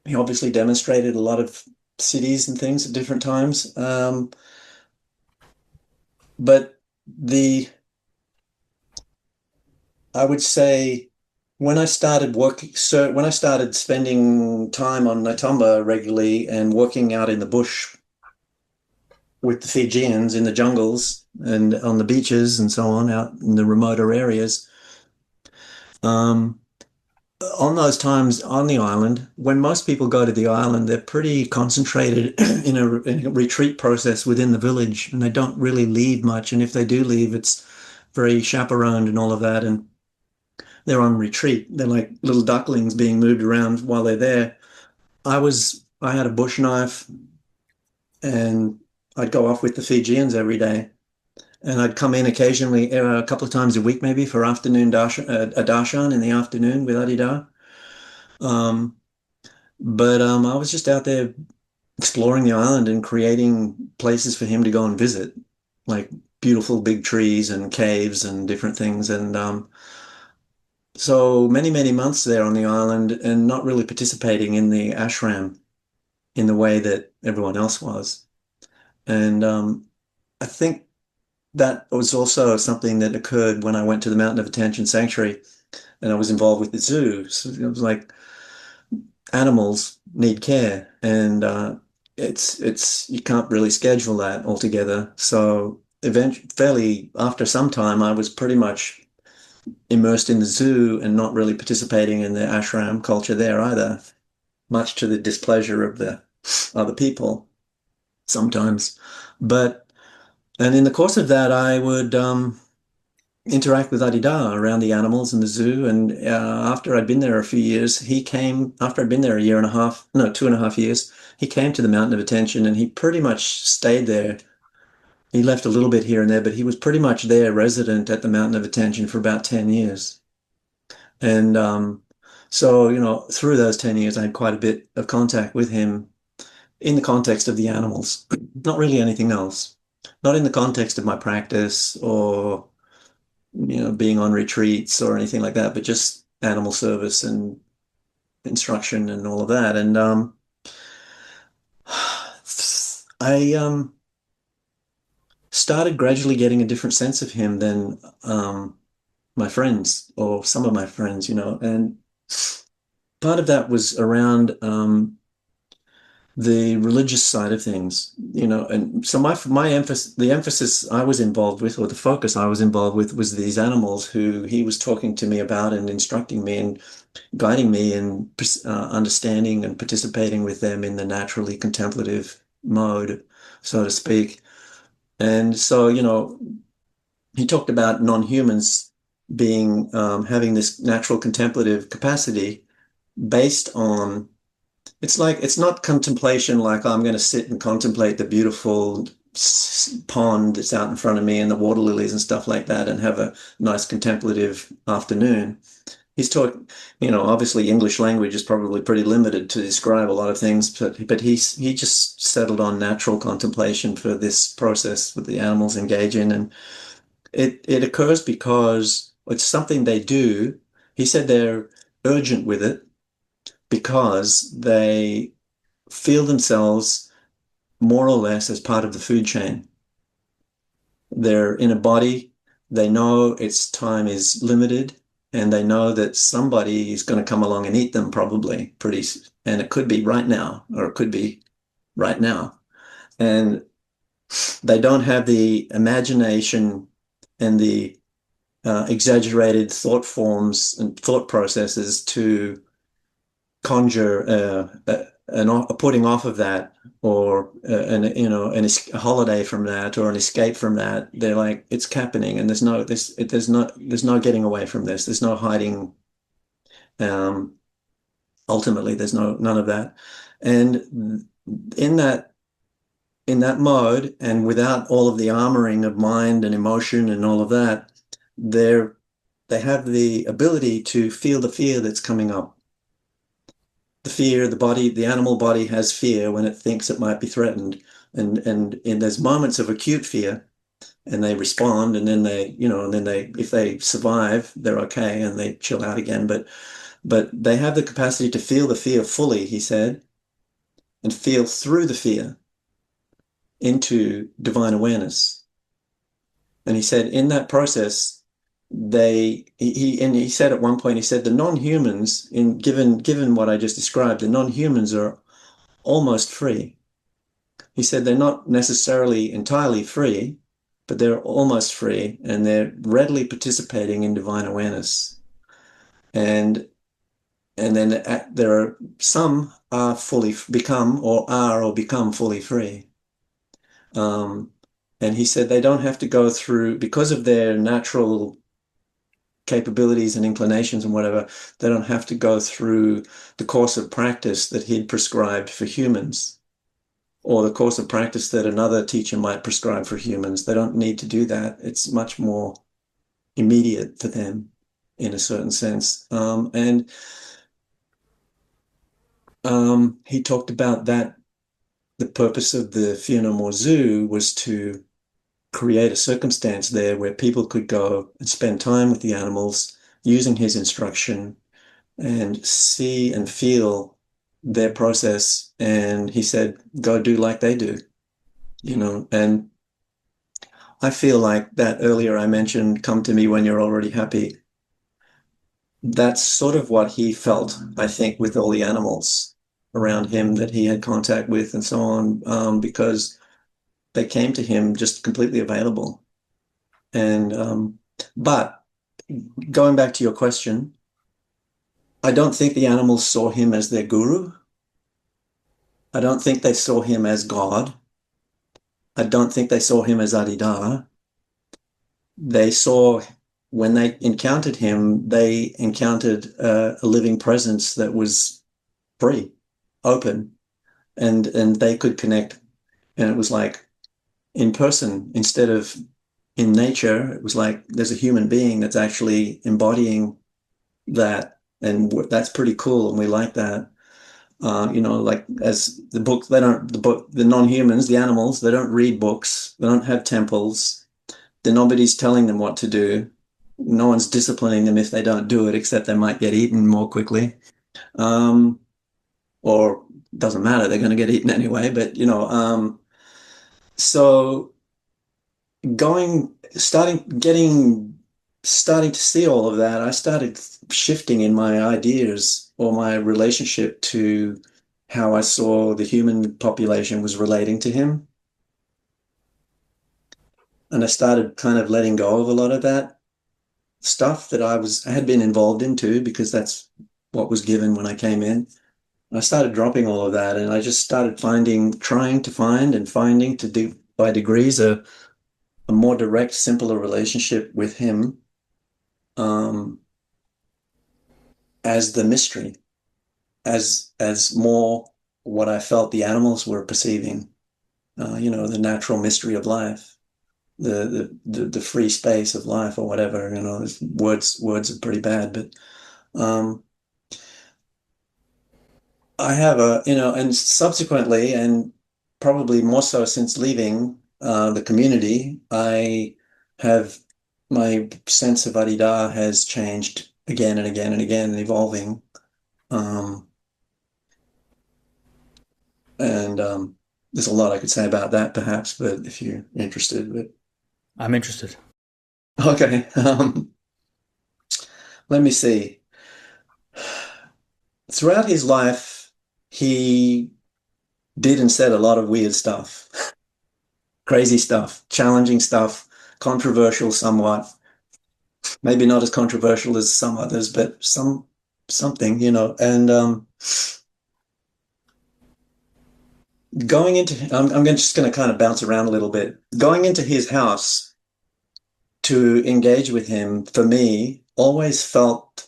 he obviously demonstrated a lot of cities and things at different times. But the I would say when I started working, so when I started spending time on Natumba regularly and working out in the bush with the Fijians in the jungles and on the beaches and so on, out in the remoter areas, um, on those times on the island, when most people go to the island, they're pretty concentrated in a retreat process within the village, and they don't really leave much. And if they do leave, it's very chaperoned and all of that. And they're on retreat. They're like little ducklings being moved around while they're there. I had a bush knife and I'd go off with the Fijians every day. And I'd come in occasionally, a couple of times a week, maybe for afternoon a darshan in the afternoon with Adidam. Um, but I was just out there exploring the island and creating places for him to go and visit, like beautiful big trees and caves and different things. And so many, many months there on the island and not really participating in the ashram in the way that everyone else was. And I think that was also something that occurred when I went to the Mountain of Attention Sanctuary and I was involved with the zoo. So it was like animals need care, and it's you can't really schedule that altogether. So eventually, fairly after some time, I was pretty much immersed in the zoo and not really participating in the ashram culture there either, much to the displeasure of the other people sometimes. And in the course of that, I would interact with Adida around the animals in the zoo. And after I'd been there a few years, after I'd been there a year and a half, no, 2.5 years, he came to the Mountain of Attention and he pretty much stayed there. He left a little bit here and there, but he was pretty much there, resident at the Mountain of Attention for about 10 years. And so, through those 10 years, I had quite a bit of contact with him in the context of the animals, not really anything else, not in the context of my practice or, being on retreats or anything like that, but just animal service and instruction and all of that. And I started gradually getting a different sense of him than my friends or some of my friends, and part of that was around the religious side of things, and so the emphasis I was involved with, or the focus I was involved with, was these animals who he was talking to me about and instructing me and guiding me in understanding and participating with them in the naturally contemplative mode, so to speak. And so, he talked about non-humans being having this natural contemplative capacity based on it's not contemplation like, oh, I'm going to sit and contemplate the beautiful pond that's out in front of me and the water lilies and stuff like that and have a nice contemplative afternoon. He's talking, obviously English language is probably pretty limited to describe a lot of things, but he just settled on natural contemplation for this process that the animals engage in. And it occurs because it's something they do. He said they're urgent with it because they feel themselves more or less as part of the food chain. They're in a body, they know its time is limited, and they know that somebody is going to come along and eat them probably and it could be right now, or it could be right now. And they don't have the imagination and the exaggerated thought forms and thought processes to conjure a putting off of that, or a holiday from that, or an escape from that. They're like, it's happening, and there's no getting away from this. There's no hiding. Um, Ultimately, there's none of that. And in that in that mode and without all of the armoring of mind and emotion and all of that, they have the ability to feel the fear that's coming up. The fear, the animal body has fear when it thinks it might be threatened. And there's moments of acute fear, and they respond, and then if they survive, they're okay and they chill out again. But they have the capacity to feel the fear fully, he said, and feel through the fear into divine awareness. And he said in that process, he said at one point, he said the non-humans, given what I just described, the non-humans are almost free. He said they're not necessarily entirely free, but they're almost free, and they're readily participating in divine awareness. And then there are some are fully become fully free. And he said they don't have to go through, because of their natural capabilities and inclinations and whatever, they don't have to go through the course of practice that he'd prescribed for humans, or the course of practice that another teacher might prescribe for humans. They don't need to do that. It's much more immediate for them in a certain sense. He talked about that the purpose of the Fear No More Zoo was to create a circumstance there where people could go and spend time with the animals using his instruction and see and feel their process. And he said, go do like they do, and I feel like that earlier I mentioned, come to me when you're already happy. That's sort of what he felt, I think, with all the animals around him that he had contact with and so on, because they came to him just completely available. And but going back to your question, I don't think the animals saw him as their guru. I don't think they saw him as God. I don't think they saw him as Adidam. They saw, when they encountered him, they encountered a living presence that was free, open, and they could connect. And it was like in person instead of in nature. It was like there's a human being that's actually embodying that, and that's pretty cool, and we like that. Like as the non-humans, the animals, they don't read books, they don't have temples, nobody's telling them what to do. No one's disciplining them if they don't do it, except they might get eaten more quickly. Or doesn't matter, they're going to get eaten anyway. But, so starting to see all of that, I started shifting in my ideas or my relationship to how I saw the human population was relating to him. And I started kind of letting go of a lot of that stuff that I had been involved in too, because that's what was given when I came in. I started dropping all of that, and I just started trying to find and finding to do by degrees a more direct, simpler relationship with him, as the mystery, as more what I felt the animals were perceiving, the natural mystery of life. The free space of life, or whatever, words are pretty bad, but I have and subsequently, and probably more so since leaving the community, my sense of Adida has changed again and again and again, and evolving. And there's a lot I could say about that, perhaps, but if you're interested, but I'm interested. okay. Let me see. Throughout his life, he did and said a lot of weird stuff, crazy stuff, challenging stuff, controversial somewhat. Maybe not as controversial as some others, but something, And I'm just going to kind of bounce around a little bit. Going into his house to engage with him, for me, always felt,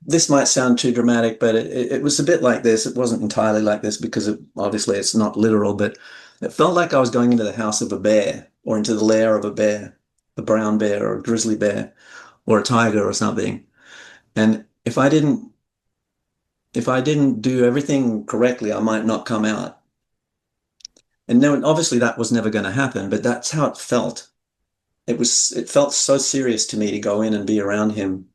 this might sound too dramatic, but it was a bit like this. It wasn't entirely like this because obviously it's not literal, but It felt like I was going into the house of a bear or into the lair of a bear, a brown bear or a grizzly bear or a tiger or something. And if I didn't do everything correctly, I might not come out. And then obviously that was never going to happen, but that's how it felt. It felt so serious to me to go in and be around him.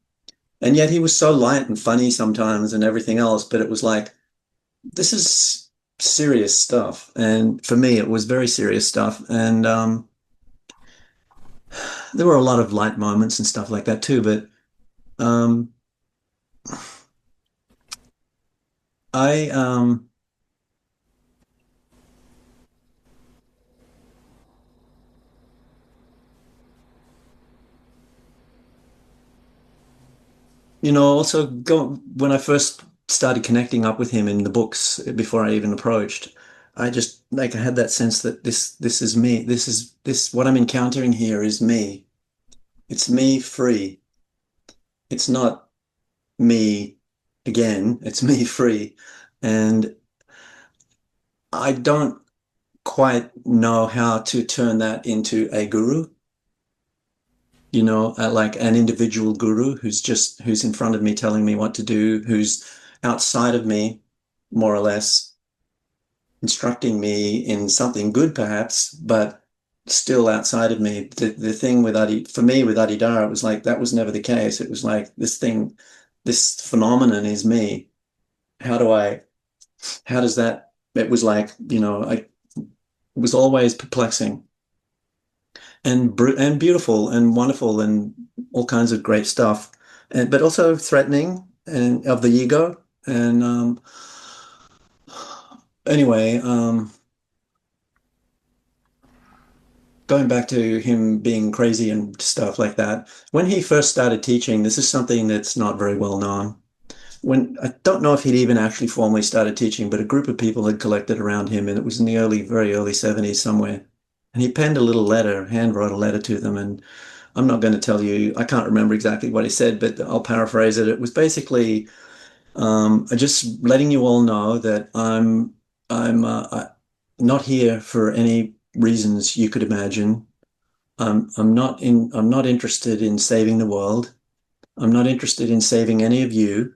And yet he was so light and funny sometimes and everything else, but it was like, this is serious stuff. And for me, it was very serious stuff. And there were a lot of light moments and stuff like that too. But um, I, also when I first started connecting up with him in the books before I even approached, I just like I had that sense that this is me. This what I'm encountering here is me. It's me free. It's not me again. It's me free. And I don't quite know how to turn that into a guru, like an individual guru who's in front of me telling me what to do, who's outside of me, more or less, instructing me in something good, perhaps, but still outside of me. The thing with for me with Adidam, it was like that was never the case. It was like this phenomenon is me. How do I, how does that, it was like, it was always perplexing and beautiful and wonderful and all kinds of great stuff, but also threatening and of the ego. And anyway, going back to him being crazy and stuff like that, when he first started teaching, this is something that's not very well known. When I don't know if he'd even actually formally started teaching, but a group of people had collected around him, and it was in the very early 70s somewhere. And he penned a little letter, hand wrote a letter to them, and I'm not going to tell you, I can't remember exactly what he said, but I'll paraphrase it. It was basically just letting you all know that I'm not here for any reasons you could imagine. I'm not interested in saving the world. I'm not interested in saving any of you.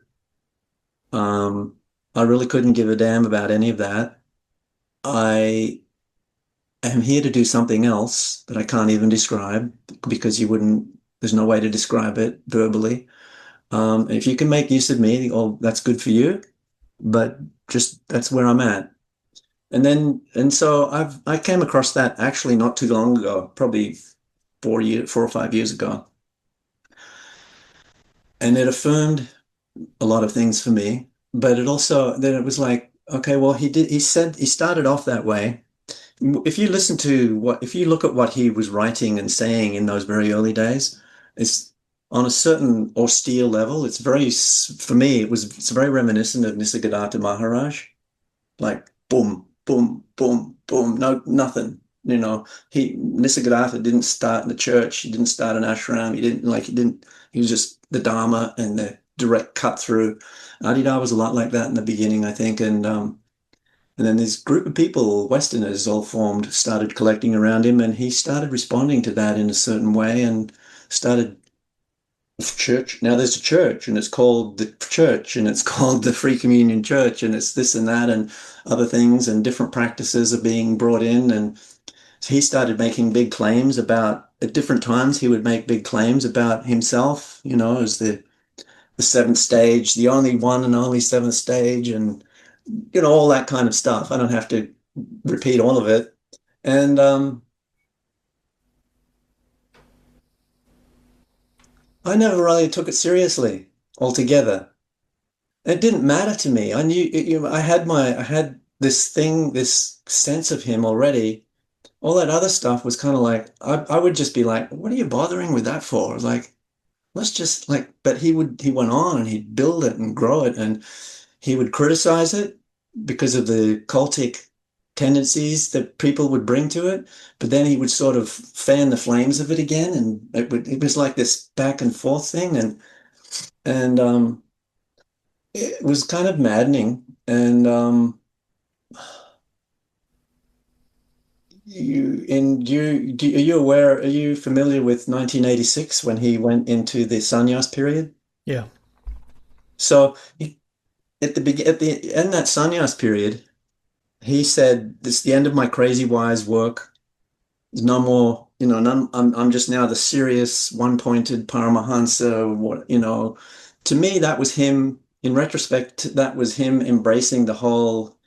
Um, I really couldn't give a damn about any of that. I am here to do something else that I can't even describe because there's no way to describe it verbally. If you can make use of me, oh, that's good for you, but just that's where I'm at. And so I came across that actually not too long ago, probably 4 or 5 years ago. And it affirmed a lot of things for me, but then it was like, okay, well, he started off that way. If you look at what he was writing and saying in those very early days, it's on a certain austere level. For me, it's very reminiscent of Nisargadatta Maharaj, like boom, boom, boom, boom, no, nothing. Nisargadatta didn't start in the church. He didn't start an ashram. He was just the Dharma and the direct cut through. Adidam was a lot like that in the beginning, I think. And then this group of people, Westerners, all formed, started collecting around him, and he started responding to that in a certain way and started church. Now there's a church, and it's called the church, and it's called the Free Communion Church, and it's this and that, and other things, and different practices are being brought in. And so he started making big claims at different times, he would make big claims about himself, as the seventh stage, the only one and only seventh stage, and all that kind of stuff. I don't have to repeat all of it. And I never really took it seriously altogether. It didn't matter to me. I knew, I had this sense of him already. All that other stuff was kind of like, I would just be like, what are you bothering with that for? Like, let's just but he went on and he'd build it and grow it, and he would criticize it because of the cultic tendencies that people would bring to it, but then he would sort of fan the flames of it again, and it was like this back and forth thing, and it was kind of maddening. And are you aware, are you familiar with 1986 when he went into the sannyas period? Yeah. So at the end of that sannyas period, he said, "This is the end of my crazy wise work. There's no more, I'm just now the serious one-pointed Paramahansa." What, to me, that was him, in retrospect, that was him embracing the whole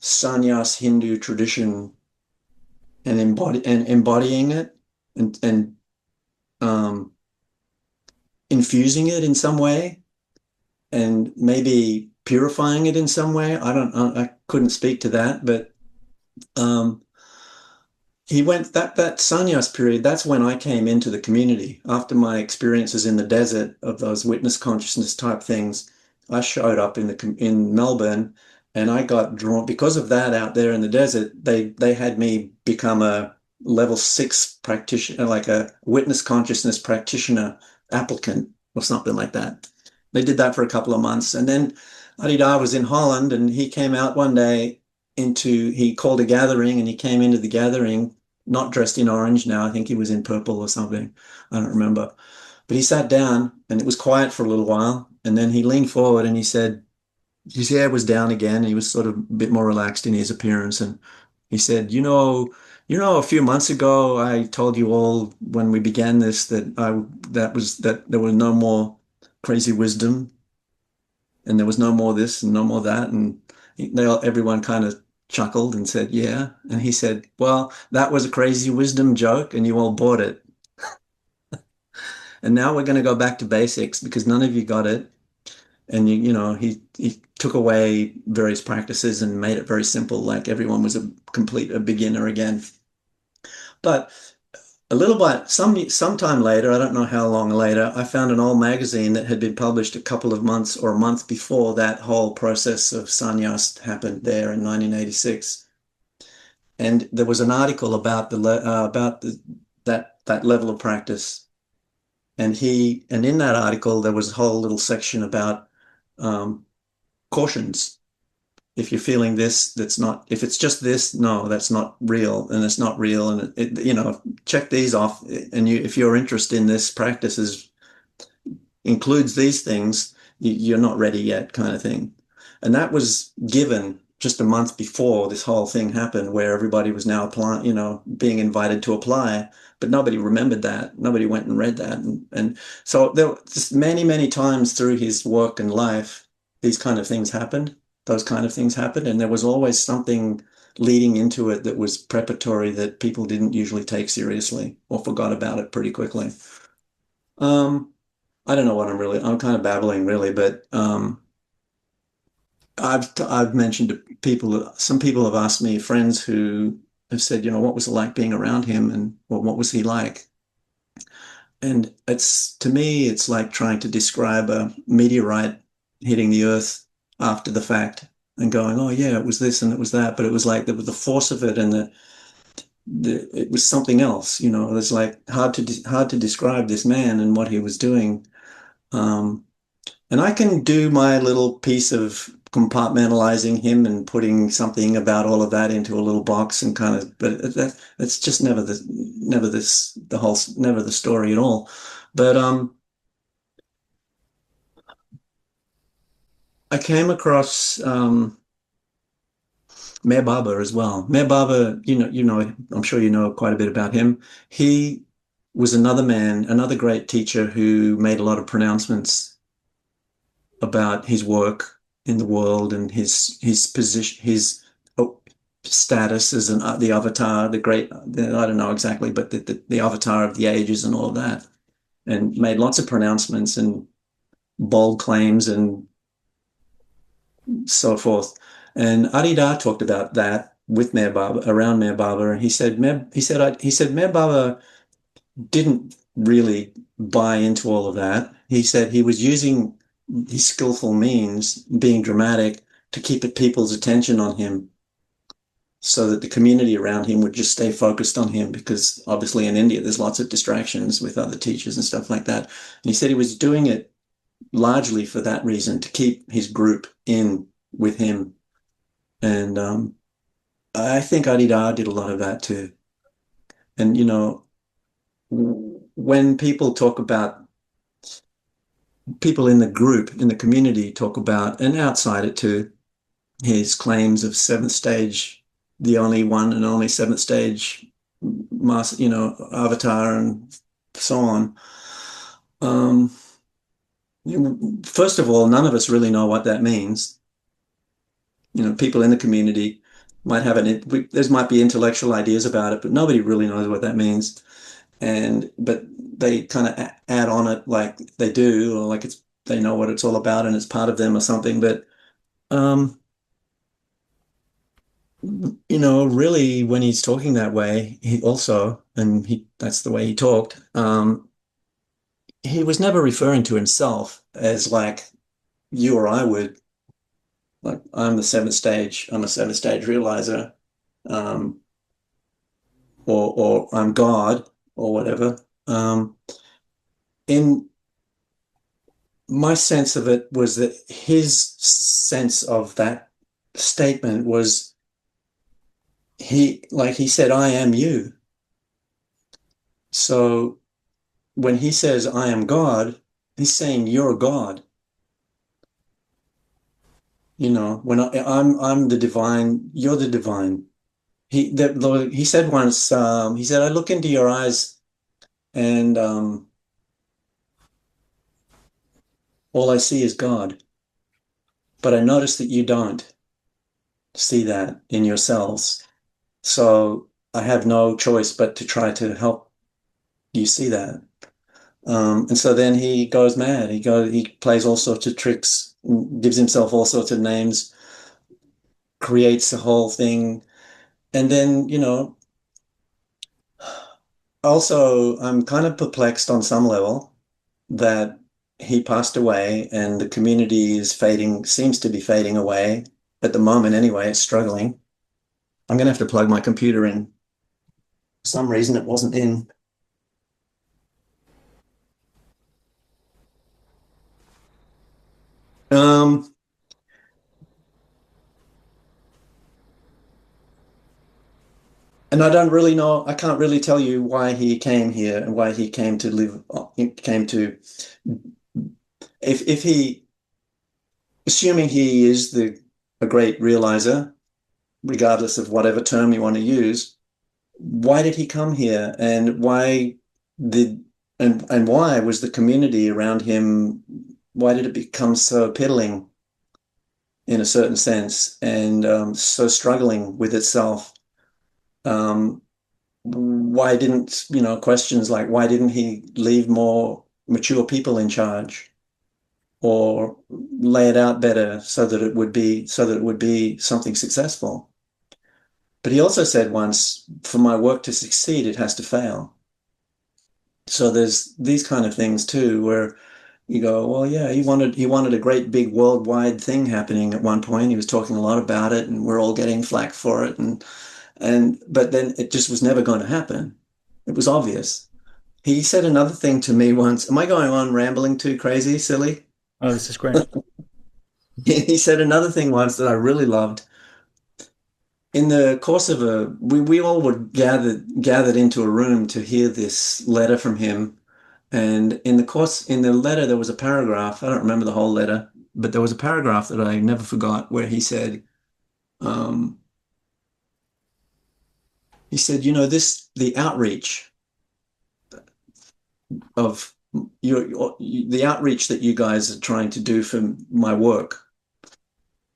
sannyas Hindu tradition and embodying it and um, infusing it in some way and maybe purifying it in some way. I couldn't speak to that, but um, he went that sannyas period. That's when I came into the community after my experiences in the desert of those witness consciousness type things. I showed up in Melbourne, and I got drawn because of that out there in the desert. They had me become a level 6 practitioner, like a witness consciousness practitioner applicant or something like that. They did that for a couple of months, and then Adidam was in Holland, and he came out one day he called a gathering, and he came into the gathering not dressed in orange now. I think he was in purple or something. I don't remember. But he sat down and it was quiet for a little while. And then he leaned forward and he said, his hair was down again. He was sort of a bit more relaxed in his appearance. And he said, a few months ago, I told you all when we began this that there was no more crazy wisdom and there was no more this and no more that. And everyone kind of chuckled and said, yeah. And he said, well, that was a crazy wisdom joke and you all bought it. And now we're going to go back to basics because none of you got it. And he took away various practices and made it very simple, like everyone was a beginner again. But a little bit, sometime later, I don't know how long later, I found an old magazine that had been published a couple of months or a month before that whole process of sannyas happened there in 1986. And there was an article about that level of practice. And in that article, there was a whole little section about cautions. If you're feeling this, if it's just this, no, that's not real, and it's not real. And check these off. And if your interest in this practice includes these things, you're not ready yet, kind of thing. And that was given just a month before this whole thing happened, where everybody was now applying, being invited to apply, but nobody remembered that. Nobody went and read that. And so there were just many, many times through his work and life, these kind of things happened. Those kind of things happened. And there was always something leading into it that was preparatory that people didn't usually take seriously or forgot about it pretty quickly. I don't know what I'm kind of babbling really, but I've mentioned to people, some people have asked me, friends who have said, what was it like being around him and what was he like? And to me, it's like trying to describe a meteorite hitting the earth after the fact and going, oh yeah, it was this and it was that, but it was like the force of it and it was something else, it was like hard to describe this man and what he was doing. And I can do my little piece of compartmentalizing him and putting something about all of that into a little box and but that's just never the story at all. But I came across Meher Baba as well. Meher Baba, I'm sure you know quite a bit about him. He was another great teacher who made a lot of pronouncements about his work in the world and his position, his status as the avatar, I don't know exactly, but the avatar of the ages and all of that, and made lots of pronouncements and bold claims and so forth. And Adidam talked about that with Meher Baba, around Meher Baba, and he said Meher Baba didn't really buy into all of that. He said he was using his skillful means, being dramatic, to keep people's attention on him so that the community around him would just stay focused on him, because obviously in India there's lots of distractions with other teachers and stuff like that. And he said he was doing it largely for that reason, to keep his group in with him. And I think Adidam did a lot of that too. And, when people in the group, in the community talk about, and outside it too, his claims of seventh stage, the only one and only seventh stage master, avatar and so on. Um, First of all, none of us really know what that means. People in the community might have there might be intellectual ideas about it, but nobody really knows what that means. But they kind of add on it like they do, or like they know what it's all about and it's part of them or something. But um, really, when he's talking that way, that's the way he talked. He was never referring to himself as like you or I would, like I'm a seventh stage realizer, um, or I'm God or whatever. In my sense of it was that his sense of that statement was he said, I am you. So when he says, I am God, he's saying you're God. When I'm the divine, you're the divine. He said once, he said, I look into your eyes and all I see is God. But I notice that you don't see that in yourselves. So I have no choice but to try to help you see that. And so then he goes mad. He plays all sorts of tricks, gives himself all sorts of names, creates a whole thing. And then, also I'm kind of perplexed on some level that he passed away and the community seems to be fading away at the moment anyway. It's struggling. I'm going to have to plug my computer in. For some reason it wasn't in. Um, and I don't really know, I can't really tell you why he came here and why he came to live, if he, assuming he is a great realizer, regardless of whatever term you want to use, why did he come here and did, why was the community around him, why did it become so piddling in a certain sense and so struggling with itself? Why didn't, questions like why didn't he leave more mature people in charge or lay it out better so that it would be something successful? But he also said once, for my work to succeed, it has to fail. So there's these kind of things too, where you go, well, yeah, he wanted a great big worldwide thing happening at one point. He was talking a lot about it, and we're all getting flack for it, but then it just was never going to happen. It was obvious. He said another thing to me once. Am I going on rambling too crazy, silly? Oh, this is great. He said another thing once that I really loved. In the course of we all were gathered into a room to hear this letter from him. And in the letter, there was a paragraph. I don't remember the whole letter, but there was a paragraph that I never forgot where um, he said, the outreach of the outreach that you guys are trying to do for my work,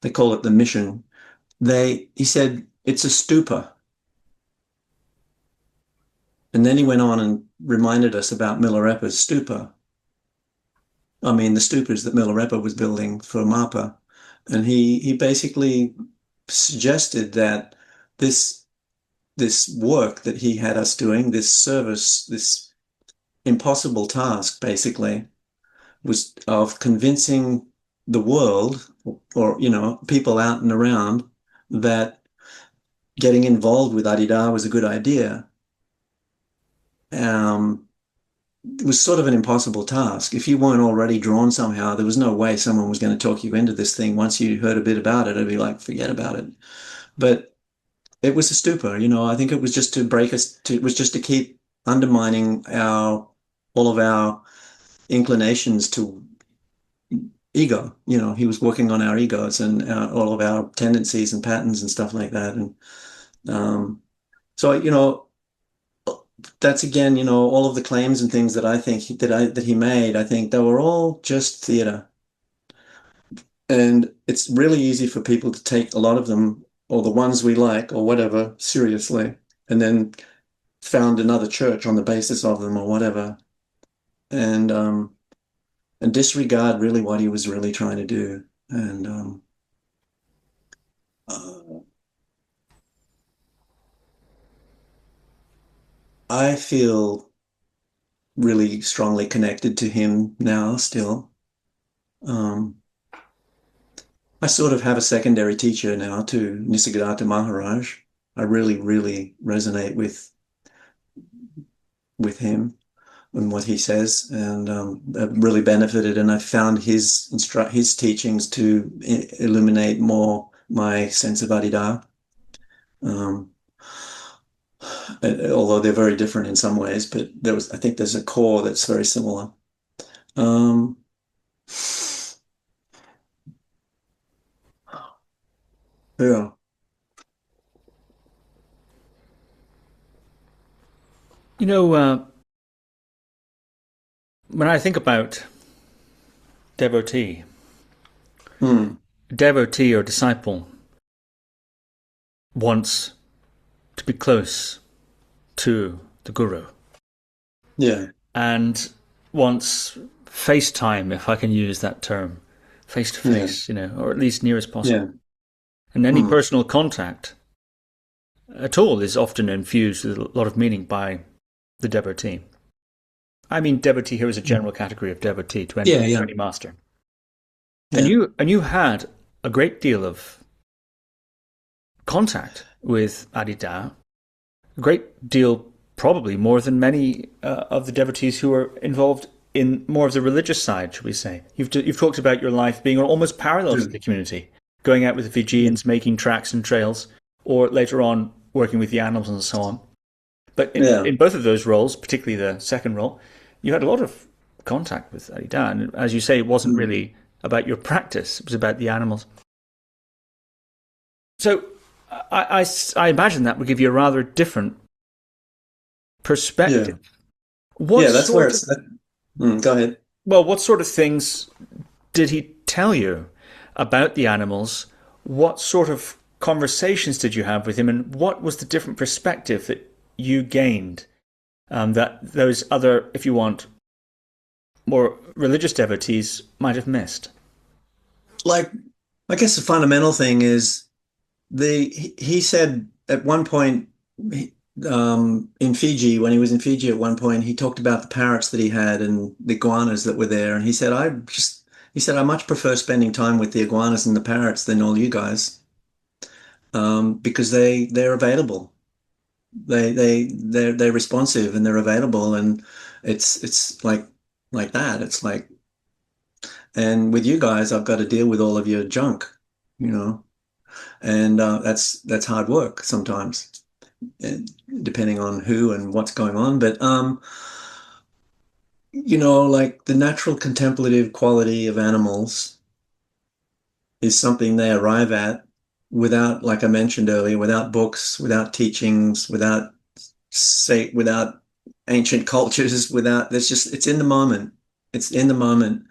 they call it the mission. He said, it's a stupor. And then he went on and reminded us about Milarepa's stupa. I mean, the stupas that Milarepa was building for Mapa. And he basically suggested that this work that he had us doing, this service, this impossible task, basically, was of convincing the world or, people out and around that getting involved with Adidam was a good idea. It was sort of an impossible task. If you weren't already drawn somehow, there was no way someone was going to talk you into this thing. Once you heard a bit about it, it'd be like, forget about it. But it was a stupor, I think it was just to break us to, it was just to keep undermining all of our inclinations to ego. He was working on our egos and all of our tendencies and patterns and stuff like that. And so, that's again, all of the claims and things that I think that he made, I think they were all just theater. And it's really easy for people to take a lot of them, or the ones we like, or whatever, seriously, and then found another church on the basis of them, or whatever, and disregard really what he was really trying to do. And uh, I feel really strongly connected to him now still. Um, I sort of have a secondary teacher now to Nisargadatta Maharaj. I really, really resonate with him and what he says, and I've really benefited. And I found his teachings to illuminate more my sense of Adidam. Um, although they're very different in some ways, but I think there's a core that's very similar. Um, yeah. You know, when I think about devotee, Hmm. devotee or disciple wants to be close to the guru Yeah. and wants FaceTime, if I can use that term, face to Yeah. face, or at least near as possible. Yeah. And any Hmm. personal contact at all is often infused with a lot of meaning by the devotee. I mean, devotee here is a general category of devotee to Yeah. to Yeah. any master. And Yeah. you had a great deal of contact with Adidam, a great deal, probably more than many of the devotees who are involved in more of the religious side, should we say. You've talked about your life being almost parallel to the community, going out with the Fijians, making tracks and trails, or later on working with the animals and so on. But Yeah. in both of those roles, particularly the second role, you had a lot of contact with Adidam. And as you say, it wasn't Hmm. really about your practice, it was about the animals. So I imagine that would give you a rather different Yeah. perspective. What Yeah. That's where sort of, it's. Go ahead. well, what sort of things did he tell you about the animals? What sort of conversations did you have with him? And what was the different perspective that you gained that those other, if you want, more religious devotees might have missed? Like, I guess the fundamental thing is he said at one point, in Fiji, when he was in Fiji at one point, he talked about the parrots that he had and the iguanas that were there. And he said, I much prefer spending time with the iguanas and the parrots than all you guys, because they're available. They're responsive and they're available. And it's like that. It's like, and with you guys, I've got to deal with all of your junk, you know, and that's hard work sometimes, depending on who and what's going on. But like the natural contemplative quality of animals is something they arrive at without, like I mentioned earlier, without books, without teachings, without ancient cultures, without, it's in the moment. It's in the moment.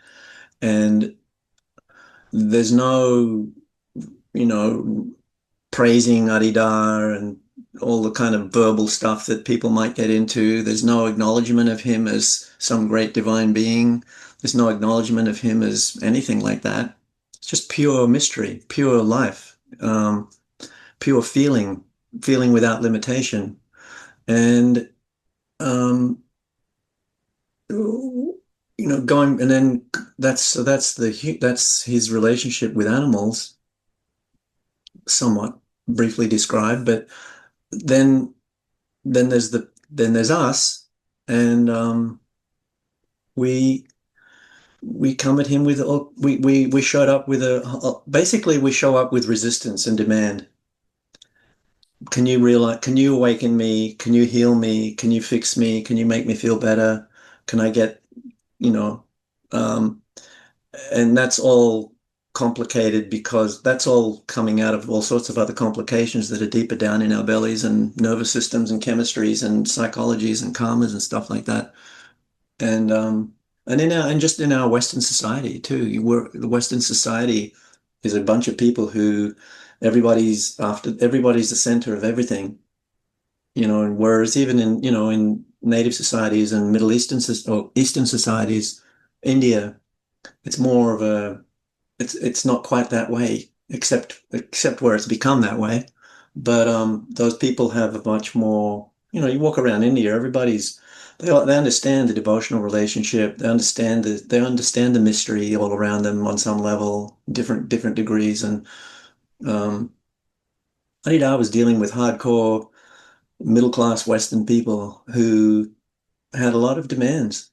And there's no, you know, praising Aridar and all the kind of verbal stuff that people might get into. There's no acknowledgement of him as some great divine being. There's no acknowledgement of him as anything like that. It's just pure mystery, pure life, pure feeling without limitation. And, going, and then that's his relationship with animals, somewhat briefly described, but then then there's us, and we we come at him with we showed up with basically we show up with resistance and demand. can you realize, can you awaken me? Can you heal me? Can you fix me? Can you make me feel better? Can I get, you know, um, and that's all complicated because that's all coming out of all sorts of other complications that are deeper down in our bellies and nervous systems and chemistries and psychologies and karmas and stuff like that. And in our and just in our Western society too. The Western society is a bunch of people who everybody's the center of everything, and whereas even in, in native societies and Middle Eastern or Eastern societies, India, it's more of a it's not quite that way, except where it's become that way. But those people have a much more, you walk around India, they understand the devotional relationship. They understand the mystery all around them on some level, different degrees. And um, I was dealing with hardcore middle class Western people who had a lot of demands.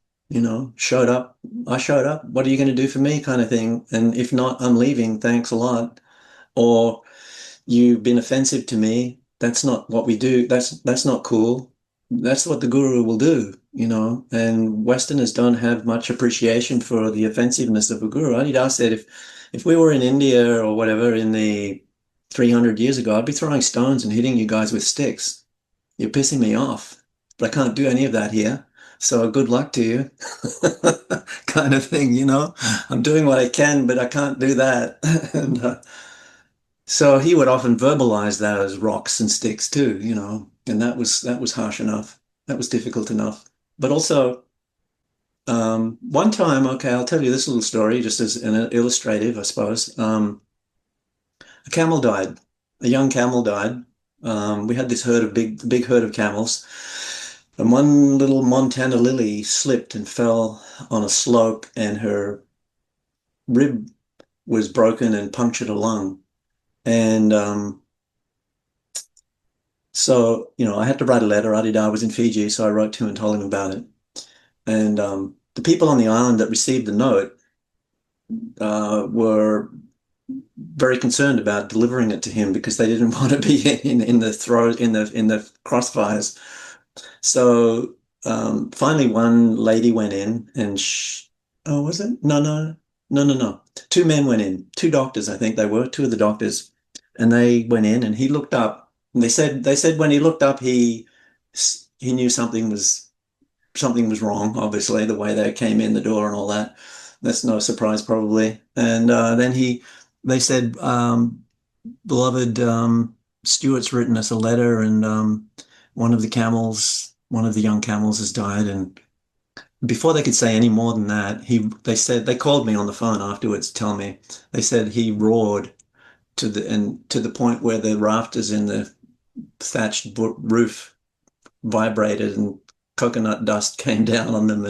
Showed up. I showed up. What are you going to do for me, kind of thing? And if not, I'm leaving. Thanks a lot. Or you've been offensive to me. That's not what we do. That's not cool. That's what the guru will do. And Westerners don't have much appreciation for the offensiveness of a guru. Adidam said if we were in India or whatever in the 300 years ago, I'd be throwing stones and hitting you guys with sticks. You're pissing me off, but I can't do any of that here. So good luck to you, kind of thing. I'm doing what I can, but I can't do that. And so he would often verbalize that as rocks and sticks too. And that was harsh enough. That was difficult enough. But also, one time, okay, I'll tell you this little story just as an illustrative, I suppose. A camel died. A young camel died. We had this big herd of camels, and one little Montana lily slipped and fell on a slope, and her rib was broken and punctured a lung. And so, I had to write a letter. Adidam was in Fiji, so I wrote to him and told him about it. And the people on the island that received the note were very concerned about delivering it to him because they didn't want to be in the crossfires. So finally, one lady went in, and oh, was it? No, no, no, no, no. Two men went in, two doctors, I think they were, two of the doctors, and they went in, and he looked up, and they said when he looked up, he knew something was wrong. Obviously, the way they came in the door and all that. That's no surprise, probably. And then they said, beloved, Stuart's written us a letter, and one of the young camels has died. And before they could say any more than that, they called me on the phone afterwards to tell me. They said he roared to the point where the rafters in the thatched roof vibrated and coconut dust came down on them,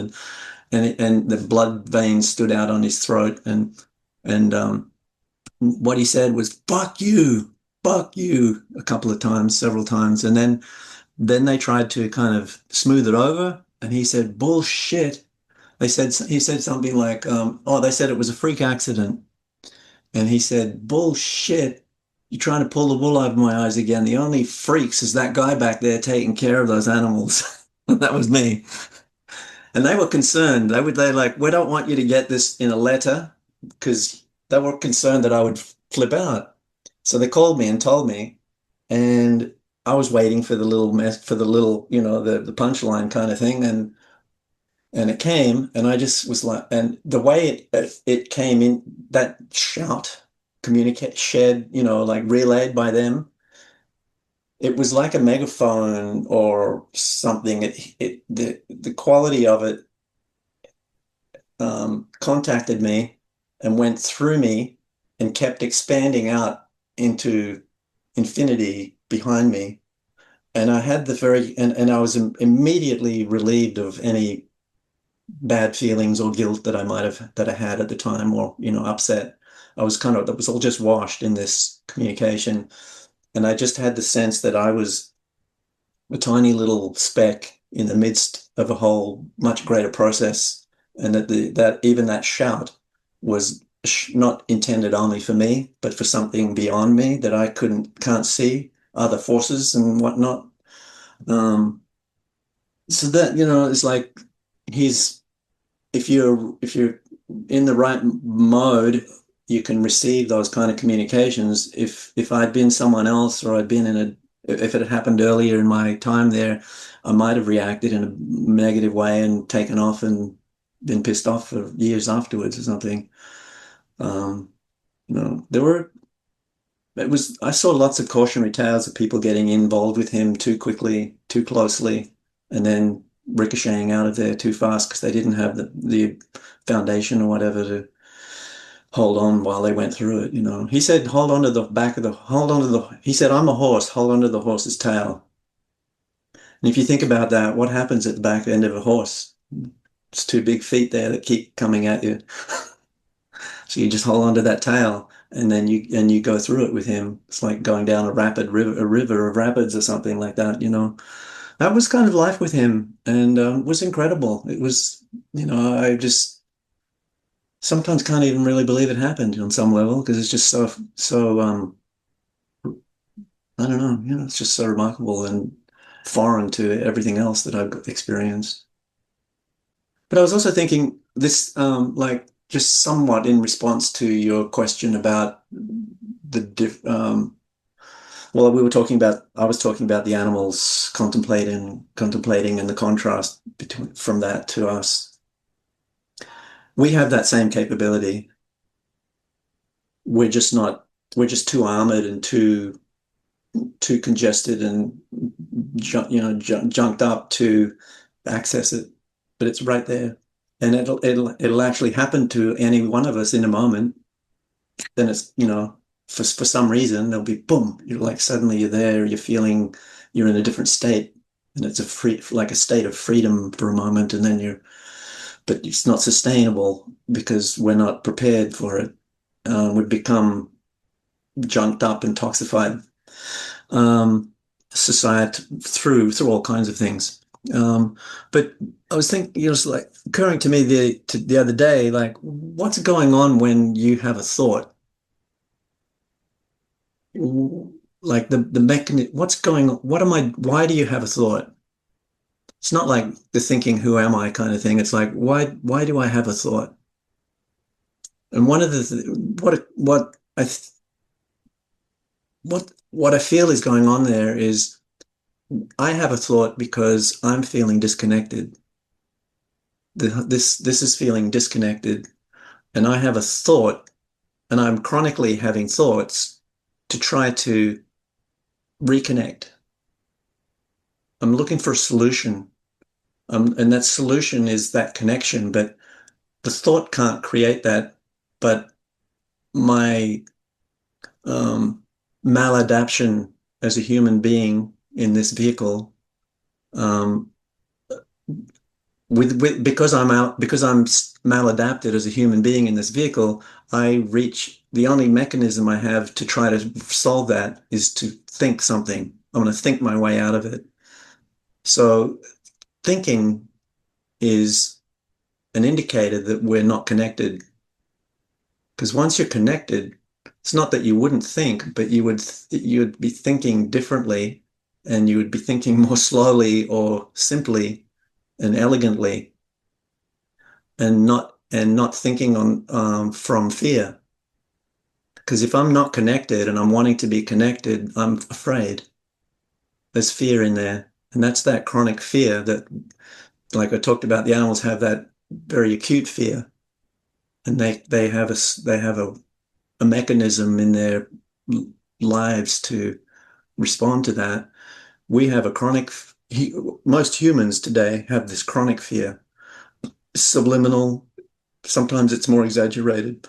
and the blood veins stood out on his throat, and what he said was fuck you a couple of times, several times. And then they tried to kind of smooth it over, and he said bullshit. He said something like, they said it was a freak accident. And he said, bullshit. You're trying to pull the wool over my eyes again. The only freaks is that guy back there taking care of those animals. That was me. And they were concerned. They're like, we don't want you to get this in a letter, because they were concerned that I would flip out. So they called me and told me, and I was waiting for the little the punchline kind of thing. And it came, and I just was like, and the way it came in, that shout, shared, like relayed by them, it was like a megaphone or something. The quality of it contacted me and went through me and kept expanding out into infinity behind me. And I had and I was immediately relieved of any bad feelings or guilt that I had at the time, or, upset. That was all just washed in this communication. And I just had the sense that I was a tiny little speck in the midst of a whole much greater process. And that even that shout was not intended only for me, but for something beyond me that I can't see other forces and whatnot. So that, it's like he's if you're in the right mode, you can receive those kind of communications. If I'd been someone else, or I'd been if it had happened earlier in my time there, I might have reacted in a negative way and taken off and been pissed off for years afterwards or something. Um, there were I saw lots of cautionary tales of people getting involved with him too quickly, too closely, and then ricocheting out of there too fast because they didn't have the foundation or whatever to hold on while they went through it. He said, he said, I'm a horse, hold on to the horse's tail. And if you think about that, what happens at the back end of a horse? It's two big feet there that keep coming at you. So you just hold on to that tail, and then you go through it with him. It's like going down a river of rapids or something like that. That was kind of life with him, and was incredible. It was, I just sometimes can't even really believe it happened on some level, because it's just so I don't know, it's just so remarkable and foreign to everything else that I've experienced. But I was also thinking this, like, just somewhat in response to your question about well, I was talking about the animals contemplating and the contrast from that to us. We have that same capability. We're just not, we're just too armored and too congested and junked up to access it, but it's right there, and it'll actually happen to any one of us in a moment. Then it's, for some reason there'll be boom, you're like, suddenly you're there, you're feeling you're in a different state, and it's like a state of freedom for a moment, and then but it's not sustainable because we're not prepared for it. We've become junked up and toxified, society, through all kinds of things. But I was thinking, it's like occurring to me the other day, like, what's going on when you have a thought? Like the mechanism, what's going on? Why do you have a thought? It's not like the thinking, who am I kind of thing. It's like, why do I have a thought? And one of what I feel is going on there is, I have a thought because I'm feeling disconnected. This is feeling disconnected, and I have a thought, and I'm chronically having thoughts to try to reconnect. I'm looking for a solution, and that solution is that connection, but the thought can't create that. But my maladaptation as a human being in this vehicle, um, because I'm maladapted as a human being in this vehicle, the only mechanism I have to try to solve that is to think something. I want to think my way out of it. So thinking is an indicator that we're not connected. Because once you're connected, it's not that you wouldn't think, but you'd be thinking differently, and you would be thinking more slowly or simply and elegantly, and not thinking from fear. Because if I'm not connected and I'm wanting to be connected, I'm afraid. There's fear in there, and that's that chronic fear that, like I talked about, the animals have that very acute fear, and they have a mechanism in their lives to respond to that. We have a chronic. Most humans today have this chronic fear, subliminal. Sometimes it's more exaggerated,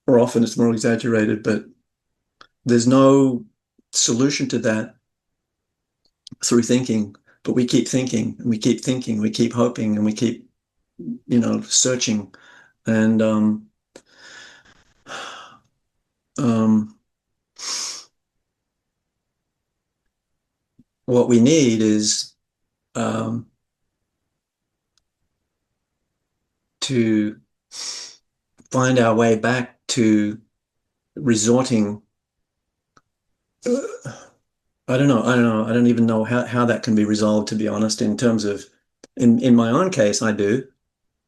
or often it's more exaggerated, but there's no solution to that through thinking. But we keep thinking, and we keep thinking, we keep hoping, and we keep, searching. And um, what we need is, to find our way back to resorting I don't know. I don't know. I don't even know how that can be resolved, to be honest, in terms of, in my own case, I do.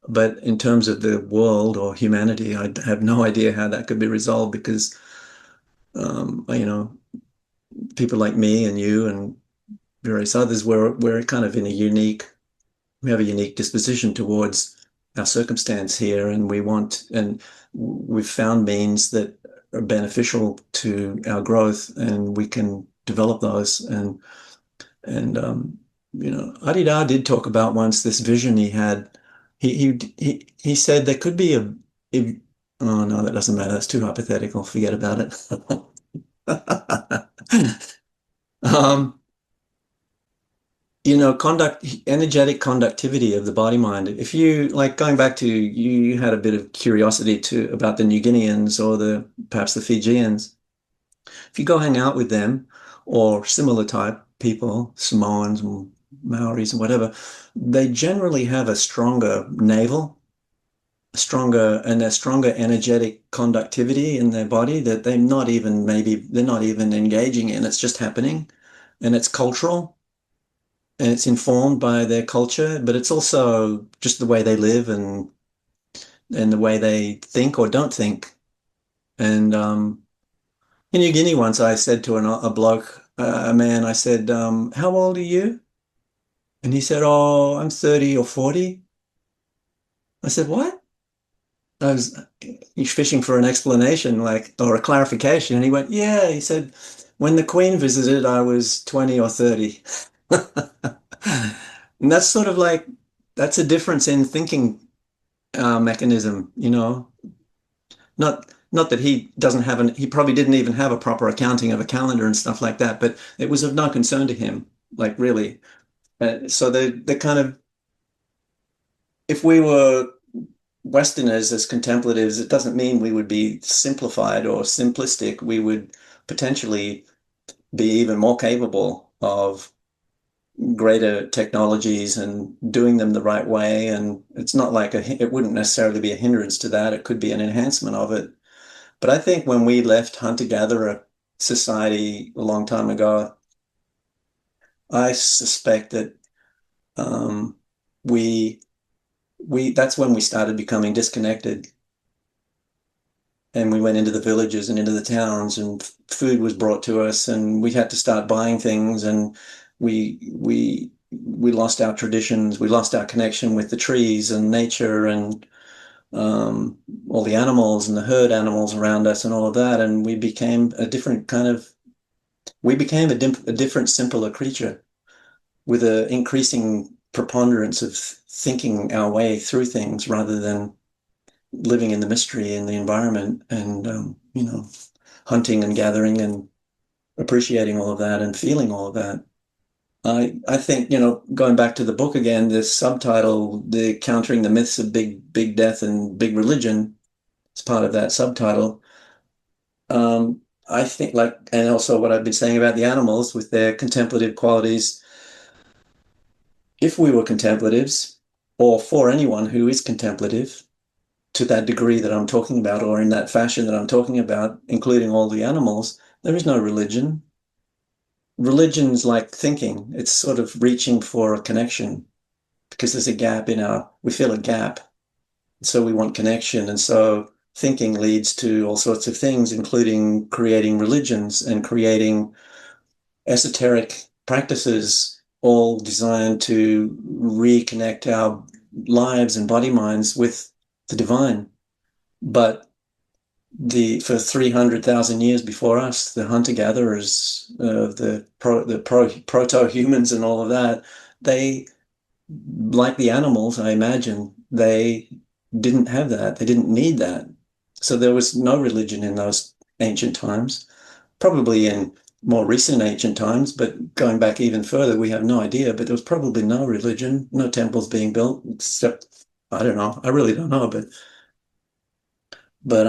But in terms of the world or humanity, I have no idea how that could be resolved because, you know, people like me and you and various others, we're kind of in a unique, we have a unique disposition towards our circumstance here, and we've found means that are beneficial to our growth, and we can develop those. And Adidam did talk about once this vision he had. He said there could be a oh no, that doesn't matter. That's too hypothetical. Forget about it. Um, energetic conductivity of the body mind. If you like going back to you had a bit of curiosity about the New Guineans or perhaps the Fijians. If you go hang out with them or similar type people, Samoans and Maoris and whatever, they generally have a stronger navel, a stronger energetic conductivity in their body that they're not even engaging in. It's just happening, and it's cultural and it's informed by their culture, but it's also just the way they live and the way they think or don't think. And in New Guinea once I said to a bloke, a man, I said, how old are you? And he said, oh, I'm 30 or 40. I said, what? I was fishing for an explanation, or a clarification. And he went, yeah. He said, when the Queen visited, I was 20 or 30. And that's sort of like, that's a difference in thinking mechanism, not that he probably didn't even have a proper accounting of a calendar and stuff like that, but it was of no concern to him, like really. So they kind of, if we were Westerners as contemplatives, it doesn't mean we would be simplified or simplistic. We would potentially be even more capable of greater technologies and doing them the right way. And it's not like it wouldn't necessarily be a hindrance to that. It could be an enhancement of it. But I think when we left hunter-gatherer society a long time ago, I suspect that um, we that's when we started becoming disconnected, and we went into the villages and into the towns, and food was brought to us, and we had to start buying things, and we lost our traditions, we lost our connection with the trees and nature and all the animals and the herd animals around us and all of that, and we became a different, simpler creature with an increasing preponderance of thinking our way through things rather than living in the mystery in the environment and hunting and gathering and appreciating all of that and feeling all of that. I think, going back to the book again, this subtitle, the Countering the Myths of Big Death and Big Religion, is part of that subtitle. I think and also what I've been saying about the animals with their contemplative qualities. If we were contemplatives, or for anyone who is contemplative to that degree that I'm talking about, or in that fashion that I'm talking about, including all the animals, there is no religion. Religion's like thinking. It's sort of reaching for a connection because there's a gap we feel a gap. So we want connection. And so thinking leads to all sorts of things, including creating religions and creating esoteric practices, all designed to reconnect our lives and body minds with the divine. But for 300,000 years before us, the hunter-gatherers, the proto-humans and all of that, they, like the animals, I imagine, they didn't have that. They didn't need that. So there was no religion in those ancient times, probably in more recent ancient times, but going back even further, we have no idea, but there was probably no religion, no temples being built, except, I don't know, I really don't know, but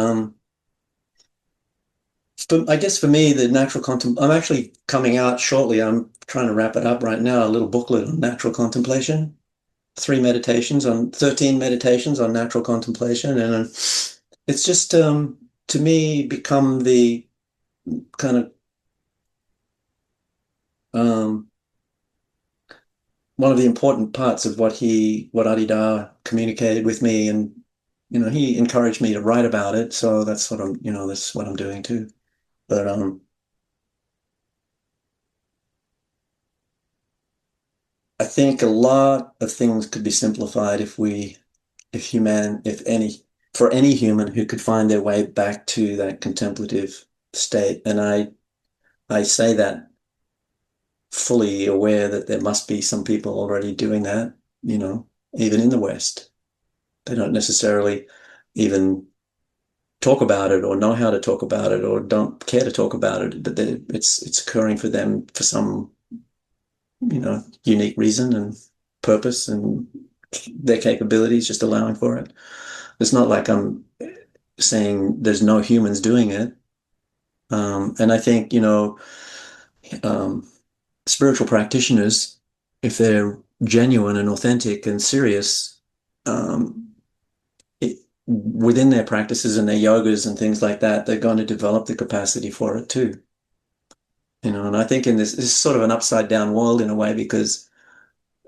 I guess for me, the natural I'm actually coming out shortly. I'm trying to wrap it up right now, a little booklet on natural contemplation, 13 meditations on natural contemplation. And it's just, to me, become the kind of um, one of the important parts of what Adidam communicated with me, and he encouraged me to write about it. So that's what I'm doing too. But I think a lot of things could be simplified for any human who could find their way back to that contemplative state. And I say that fully aware that there must be some people already doing that, even in the West. They don't necessarily even talk about it or know how to talk about it or don't care to talk about it, but it's occurring for them for some, unique reason and purpose, and their capabilities just allowing for it. It's not like I'm saying there's no humans doing it. And I think, um, spiritual practitioners, if they're genuine and authentic and serious, um, within their practices and their yogas and things like that, they're going to develop the capacity for it too. And I think in this is sort of an upside down world in a way, because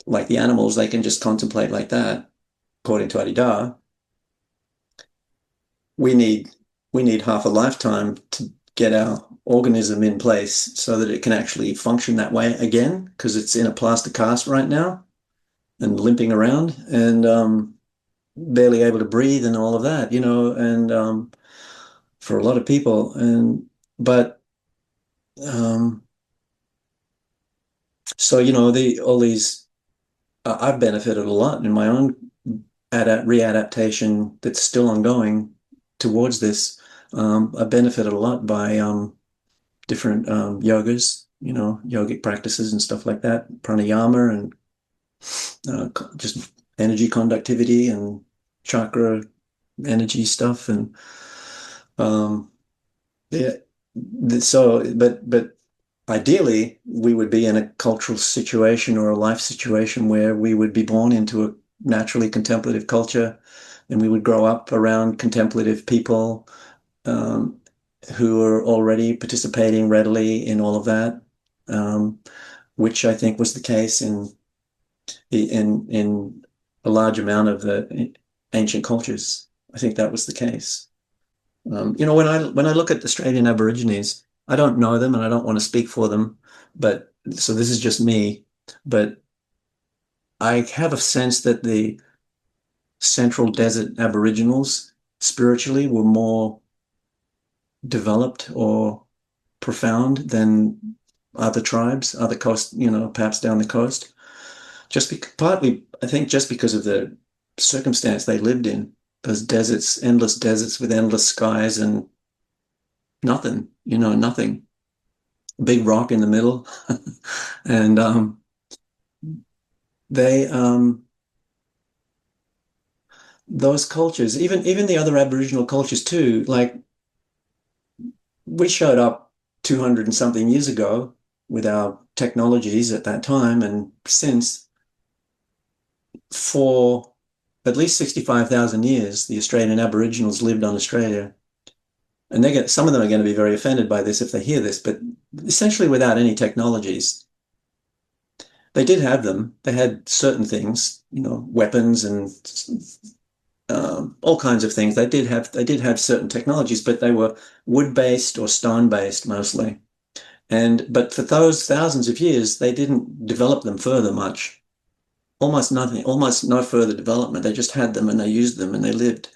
like the animals, they can just contemplate like that, according to Adidam. We need half a lifetime to get our organism in place so that it can actually function that way again, because it's in a plaster cast right now and limping around and barely able to breathe and all of that, and for a lot of people. But um, so all these I've benefited a lot in my own readaptation that's still ongoing towards this. I benefited a lot by different yogas, yogic practices and stuff like that, pranayama and just energy conductivity and chakra energy stuff. And yeah, but ideally we would be in a cultural situation or a life situation where we would be born into a naturally contemplative culture, and we would grow up around contemplative people um, who are already participating readily in all of that, um, which I think was the case in a large amount of the ancient cultures. I think that was the case. When I look at Australian Aborigines, I don't know them and I don't want to speak for them, but so this is just me. But I have a sense that the Central Desert Aboriginals spiritually were more developed or profound than other tribes, other coast, perhaps down the coast. Partly, I think, just because of the circumstance they lived in, those deserts, endless deserts with endless skies and nothing, nothing. Big rock in the middle, and they those cultures, even the other Aboriginal cultures too. Like we showed up 200 and something years ago with our technologies at that time, and since for at least 65,000 years, the Australian Aboriginals lived on Australia. And some of them are going to be very offended by this if they hear this, but essentially without any technologies. They did have them. They had certain things, weapons and all kinds of things. They did have certain technologies, but they were wood-based or stone-based mostly. But for those thousands of years, they didn't develop them further much. Almost nothing, almost no further development. They just had them and they used them and they lived.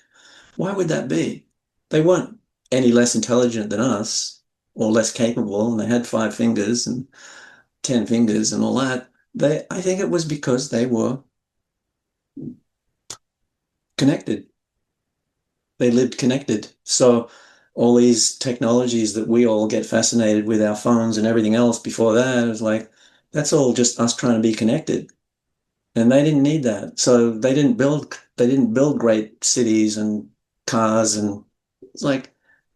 Why would that be? They weren't any less intelligent than us or less capable, and they had 5 fingers and 10 fingers and all that. I think it was because they were connected. They lived connected. So all these technologies that we all get fascinated with, our phones and everything else before that, is like, that's all just us trying to be connected. And they didn't need that. So they didn't build great cities and cars, and it's like,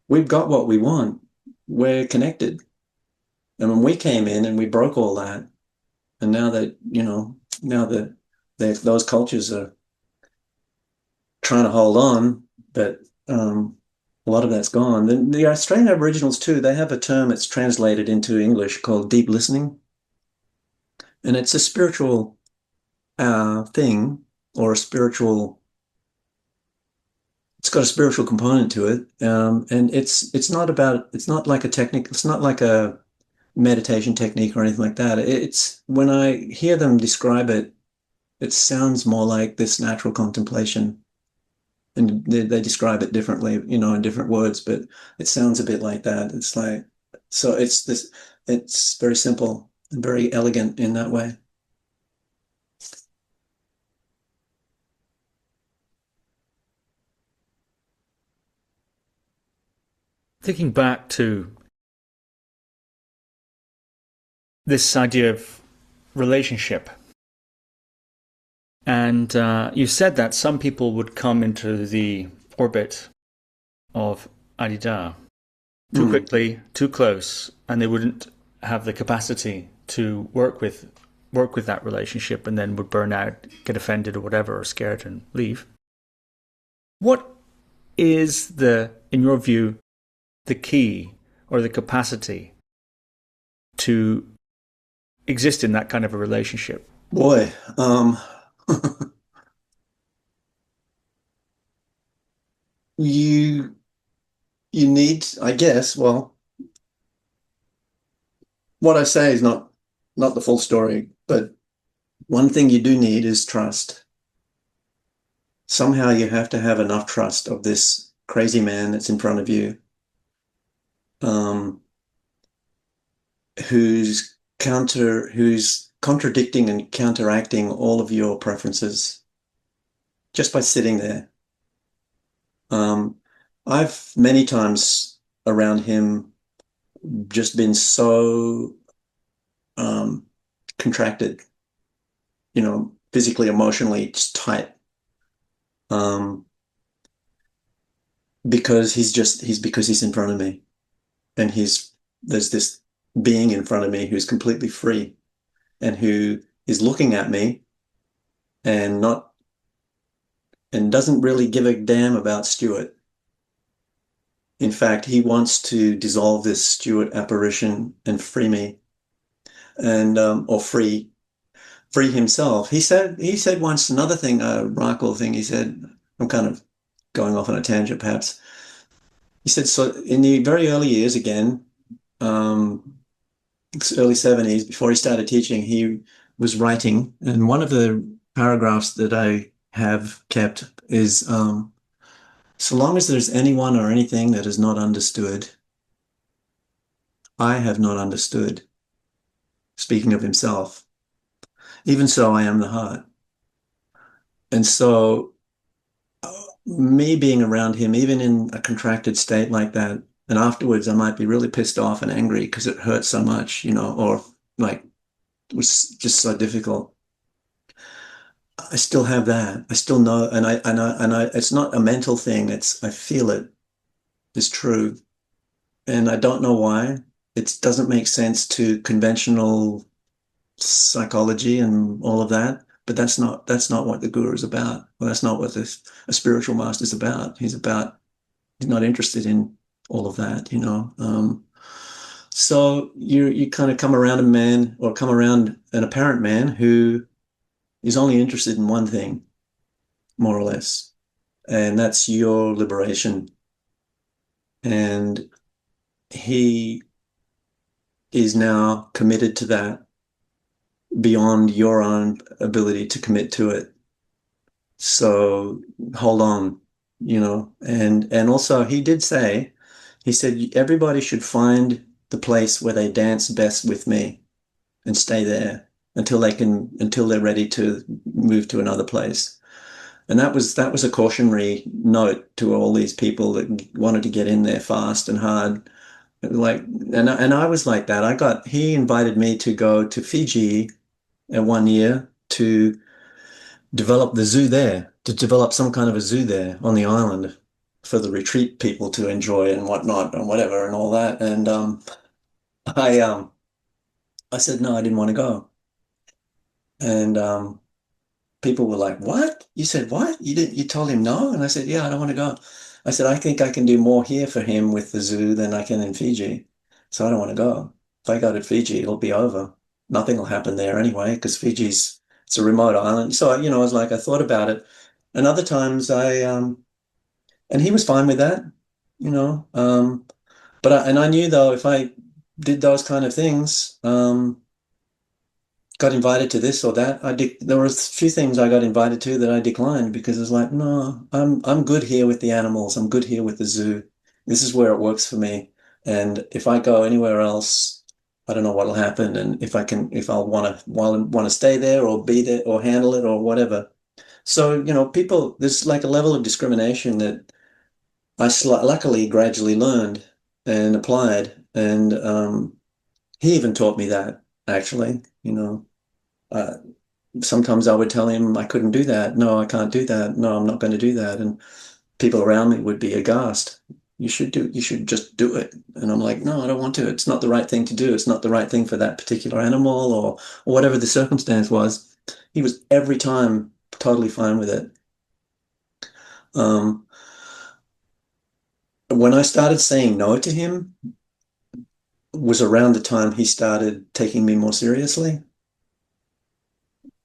we've got what we want. We're connected. And when we came in and we broke all that, and now that those cultures are trying to hold on, but a lot of that's gone. The Australian Aboriginals too, they have a term that's translated into English called deep listening. And it's a spiritual thing, or it's got a spiritual component to it. And it's not like a technique, it's not like a meditation technique or anything like that. It's when I hear them describe it, it sounds more like this natural contemplation. And they describe it differently, in different words, but it sounds a bit like that. It's like, so it's very simple and very elegant in that way. Thinking back to this idea of relationship, and you said that some people would come into the orbit of Adidam too quickly, too close, and they wouldn't have the capacity to work with that relationship, and then would burn out, get offended or whatever, or scared and leave. What is in your view, the key or the capacity to exist in that kind of a relationship? Boy, you you need, I guess, well, what I say is not the full story, but one thing you do need is trust. Somehow you have to have enough trust of this crazy man that's in front of you, um, who's contradicting and counteracting all of your preferences just by sitting there. I've many times around him just been so contracted, physically, emotionally, just tight. Because he's in front of me, and there's this being in front of me who's completely free and who is looking at me and not and doesn't really give a damn about Stuart. In fact, he wants to dissolve this Stuart apparition and free me, and or free himself. He said once another thing, a remarkable thing. He said, I'm kind of going off on a tangent, perhaps. He said, so in the very early years, again, early 70s, before he started teaching, he was writing, and one of the paragraphs that I have kept is, so long as there's anyone or anything that is not understood, I have not understood. Speaking of himself, even so, I am the heart. And so, me being around him, even in a contracted state like that, and afterwards I might be really pissed off and angry because it hurt so much, or like it was just so difficult. I still have that. I still know, and I, it's not a mental thing. I feel it is true. And I don't know why. It doesn't make sense to conventional psychology and all of that. But that's not what the guru is about. Well, that's not what a spiritual master is about. He's not interested in all of that. So you kind of come around a man, or come around an apparent man who is only interested in one thing, more or less, and that's your liberation. And he is now committed to that beyond your own ability to commit to it. So hold on, and also he did say, he said, everybody should find the place where they dance best with me and stay there until they're ready to move to another place. And that was a cautionary note to all these people that wanted to get in there fast and hard. Like, and I was like that. He invited me to go to Fiji one year to develop the zoo there, to develop some kind of a zoo there on the island for the retreat people to enjoy and whatnot and whatever and all that. And I I said no, I didn't want to go. And people were like, "What? You said what? You told him no?" And I said, "Yeah, I don't want to go." I said, "I think I can do more here for him with the zoo than I can in Fiji. So I don't want to go. If I go to Fiji, it'll be over." nothing will happen there anyway, because it's a remote island. So, I was like, I thought about it. And other times and he was fine with that, you know. And I knew though, if I did those kind of things, got invited to this or that, there were a few things I got invited to that I declined because it's like, no, I'm good here with the animals. I'm good here with the zoo. This is where it works for me. And if I go anywhere else, I don't know what'll happen. And if I'll want to stay there or be there or handle it or whatever. So, there's like a level of discrimination that I luckily gradually learned and applied. And he even taught me that, actually. Uh, Sometimes I would tell him I couldn't do that. No, I can't do that. No, I'm not going to do that. And people around me would be aghast. You should just do it. And I'm like, no, I don't want to. It's not the right thing to do. It's not the right thing for that particular animal or whatever the circumstance was. He was every time totally fine with it. Um, when I started saying no to him was around the time he started taking me more seriously.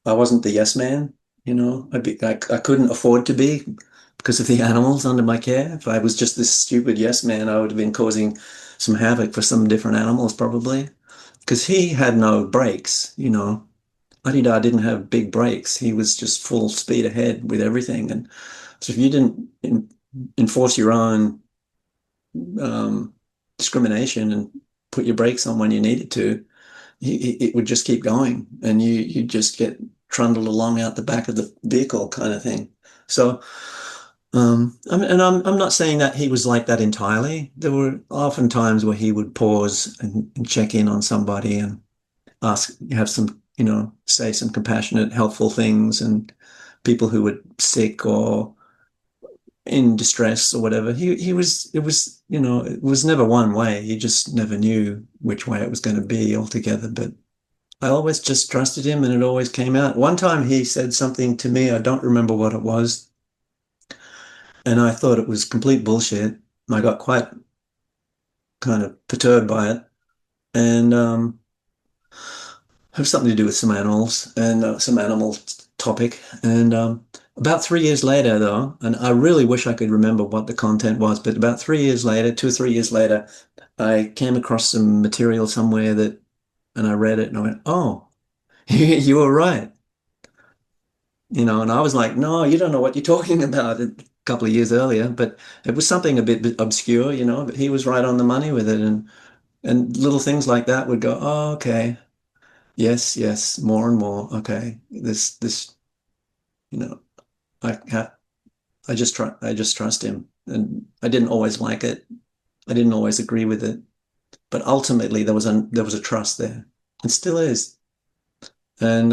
I wasn't the yes man, I couldn't afford to be because of the animals under my care. If I was just this stupid yes man, I would have been causing some havoc for some different animals probably. Because he had no brakes, Adidam didn't have big brakes. He was just full speed ahead with everything. And so if you didn't enforce your own discrimination and put your brakes on when you needed to, it would just keep going, and you just get trundled along out the back of the vehicle, kind of thing. So, I'm not saying that he was like that entirely. There were often times where he would pause and check in on somebody and have some, say some compassionate, helpful things, and people who were sick or in distress or whatever. It was never one way. You just never knew which way it was going to be altogether. But I always just trusted him, and it always came out. One time he said something to me, I don't remember what it was, and I thought it was complete bullshit. I got quite kind of perturbed by it, and have something to do with some animals and some animal topic. And about 3 years later, though, and I really wish I could remember what the content was, but about 3 years later, 2 or 3 years later, I came across some material somewhere and I read it and I went, oh, you were right. And I was like, no, you don't know what you're talking about, a couple of years earlier, but it was something a bit obscure, but he was right on the money with it. And little things like that would go, oh, okay. Yes, yes, more and more. Okay. This, you know, I have, I just trust him. And I didn't always like it. I didn't always agree with it, but ultimately there was a trust there. It still is. And,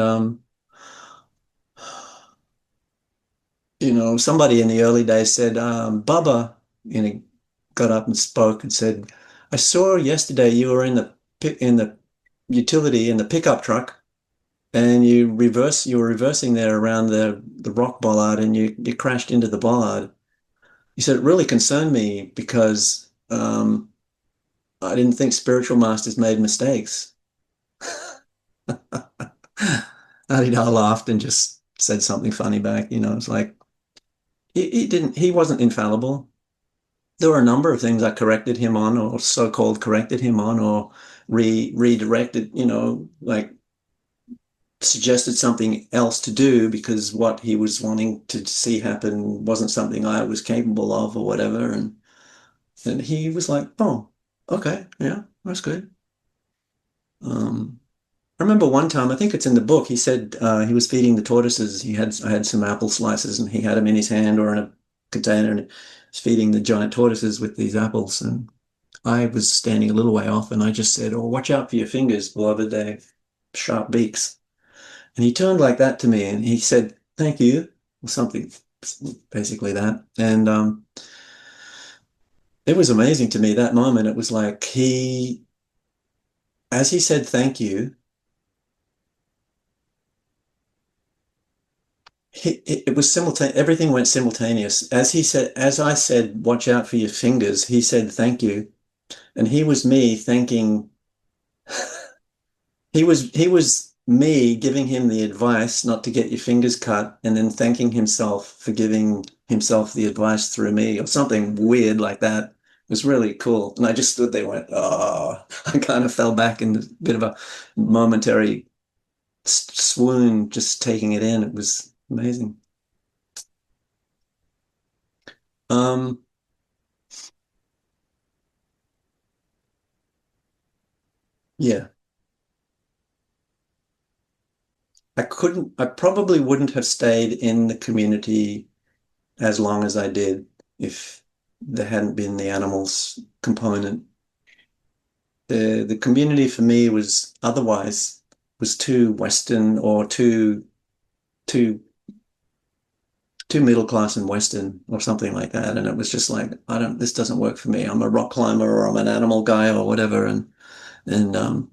somebody in the early days said, Bubba, got up and spoke and said, I saw yesterday you were in the utility in the pickup truck, and you were reversing there around the rock bollard, and you crashed into the bollard. He said, it really concerned me because I didn't think spiritual masters made mistakes. Adidam laughed and just said something funny back. It's like he wasn't infallible. There were a number of things I corrected him on, or so-called corrected him on, or redirected, like suggested something else to do because what he was wanting to see happen wasn't something I was capable of or whatever. And he was like, oh, okay, yeah, that's good. I remember one time, I think it's in the book, he said he was feeding the tortoises. I had some apple slices and he had them in his hand or in a container, and was feeding the giant tortoises with these apples. And I was standing a little way off and I just said, oh, watch out for your fingers, beloved, they're sharp beaks. And he turned like that to me and he said, thank you, or something, basically that. And it was amazing to me that moment. It was like as he said thank you, it was simultaneous. Everything went simultaneous. As I said, watch out for your fingers, he said thank you. And he was me thanking he was me giving him the advice not to get your fingers cut, and then thanking himself for giving himself the advice through me, or something weird like that. It was really cool. And I just stood there and went, oh, I kind of fell back in a bit of a momentary swoon, just taking it in. It was amazing. Um, yeah, I probably wouldn't have stayed in the community as long as I did if there hadn't been the animals component. The community for me was otherwise was too Western, or too too middle class and Western, or something like that. And it was just like, this doesn't work for me. I'm a rock climber, or I'm an animal guy, or whatever. And um,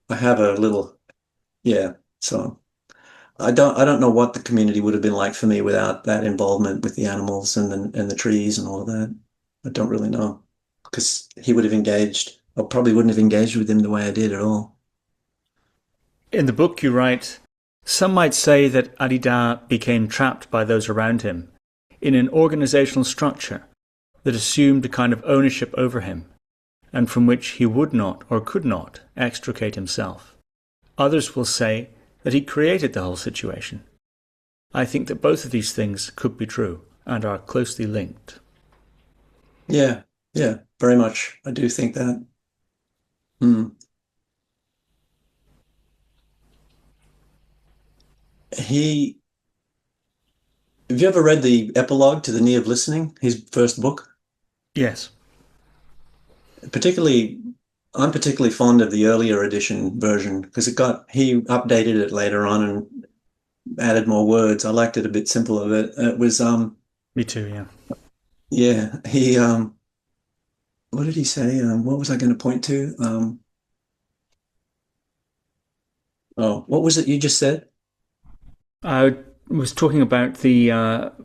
I have a little, yeah. So I don't know what the community would have been like for me without that involvement with the animals and the trees and all of that. I don't really know, because he would have engaged, or probably wouldn't have engaged with him the way I did at all. In the book you write, some might say that Adidam became trapped by those around him in an organizational structure that assumed a kind of ownership over him, and from which he would not or could not extricate himself. Others will say that he created the whole situation. I think that both of these things could be true and are closely linked. Yeah, yeah, very much. I do think that. Hmm. He, have you ever read the epilogue to The Knee of Listening, his first book? Yes. Particularly, I'm particularly fond of the earlier edition version, because he updated it later on and added more words. I liked it a bit simpler. It was, Me too, yeah. yeah, what did he say? What was I going to point to? Oh, what was it you just said? I was talking about the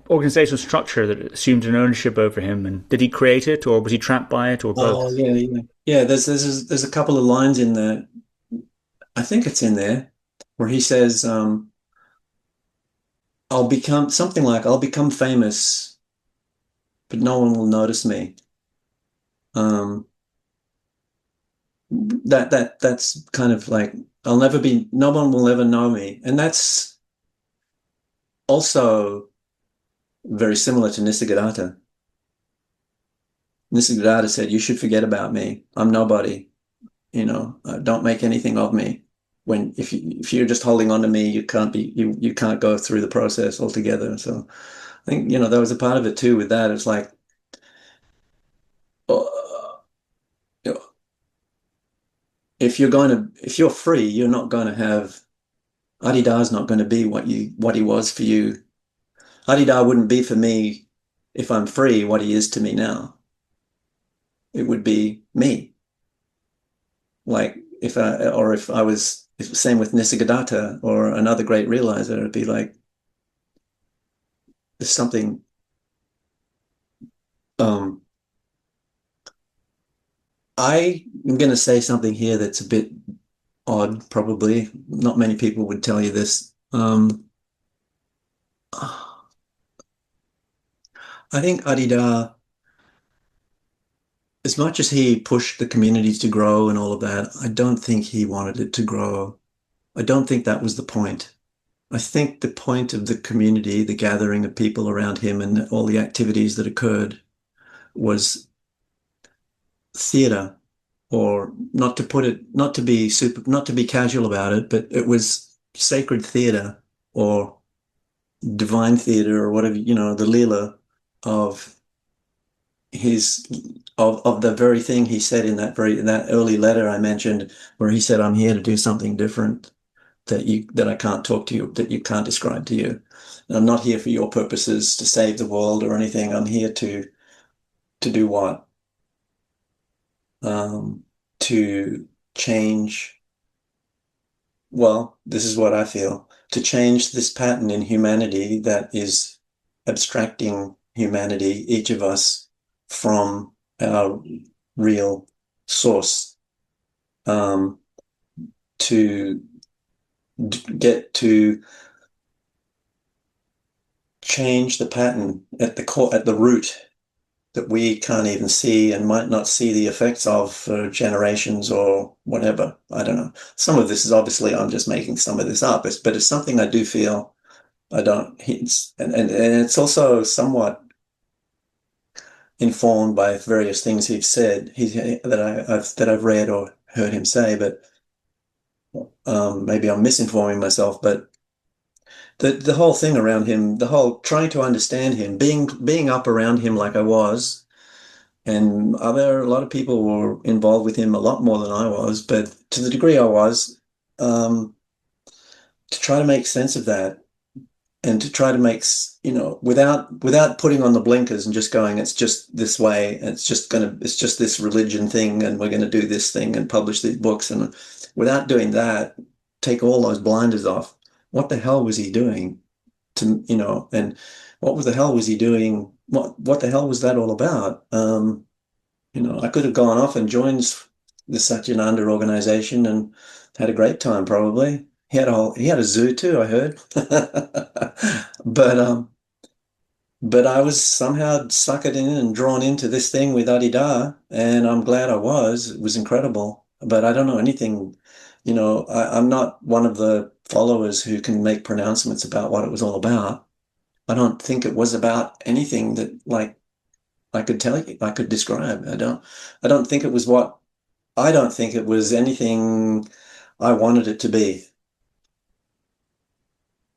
organizational structure that assumed an ownership over him, and did he create it, or was he trapped by it, or Oh, both? yeah, yeah. Yeah, there's a couple of lines in there. I think it's in there where he says, I'll become famous, but no one will notice me. Um, that's kind of like, no one will ever know me. And that's also very similar to Nisargadatta. Nisargadatta said, you should forget about me. I'm nobody, don't make anything of me. If you're just holding on to me, you can't go through the process altogether. So I think, there was a part of it too with that. It's like, uh, if you're free, you're not going to have Adidar's not going to be what he was for you. Adidar wouldn't be for me if I'm free what he is to me now. It would be me. Like if I was, same with Nisargadatta or another great realizer, it'd be like there's something. Um, I am going to say something here that's a bit odd, probably. Not many people would tell you this. I think Adidar, as much as he pushed the communities to grow and all of that, I don't think he wanted it to grow. I don't think that was the point. I think the point of the community, the gathering of people around him and all the activities that occurred, was theater, or not to be casual about it, but it was sacred theater, or divine theater, or whatever, the lila of his of the very thing he said in that early letter I mentioned, where he said, I'm here to do something different that I can't talk to you, that you can't describe to you. And I'm not here for your purposes to save the world or anything. I'm here to do what? To change. Well, this is what I feel. To change this pattern in humanity that is abstracting humanity, each of us, from our real source to get to change the pattern at the core, at the root, that we can't even see and might not see the effects of for generations or whatever. I don't know. Some of this is obviously, I'm just making some of this up, but it's something I do feel I don't, and it's also somewhat informed by various things he's said, that I've read or heard him say, but maybe I'm misinforming myself, but the whole thing around him, the whole trying to understand him, being up around him like I was, and a lot of people were involved with him a lot more than I was, but to the degree I was, to try to make sense of that, and to try to make, without putting on the blinkers and just going, it's just this way, it's just this religion thing, and we're gonna do this thing and publish these books, and without doing that, take all those blinders off. What the hell was he doing and what the hell was he doing? What the hell was that all about? I could have gone off and joined the Satyananda organization and had a great time probably. He had a zoo too, I heard. But I was somehow suckered in and drawn into this thing with Adidam, and I'm glad I was. It was incredible. But I don't know anything, I'm not one of the followers who can make pronouncements about what it was all about. I don't think it was about anything that I could tell you, I could describe. I don't think it was anything I wanted it to be.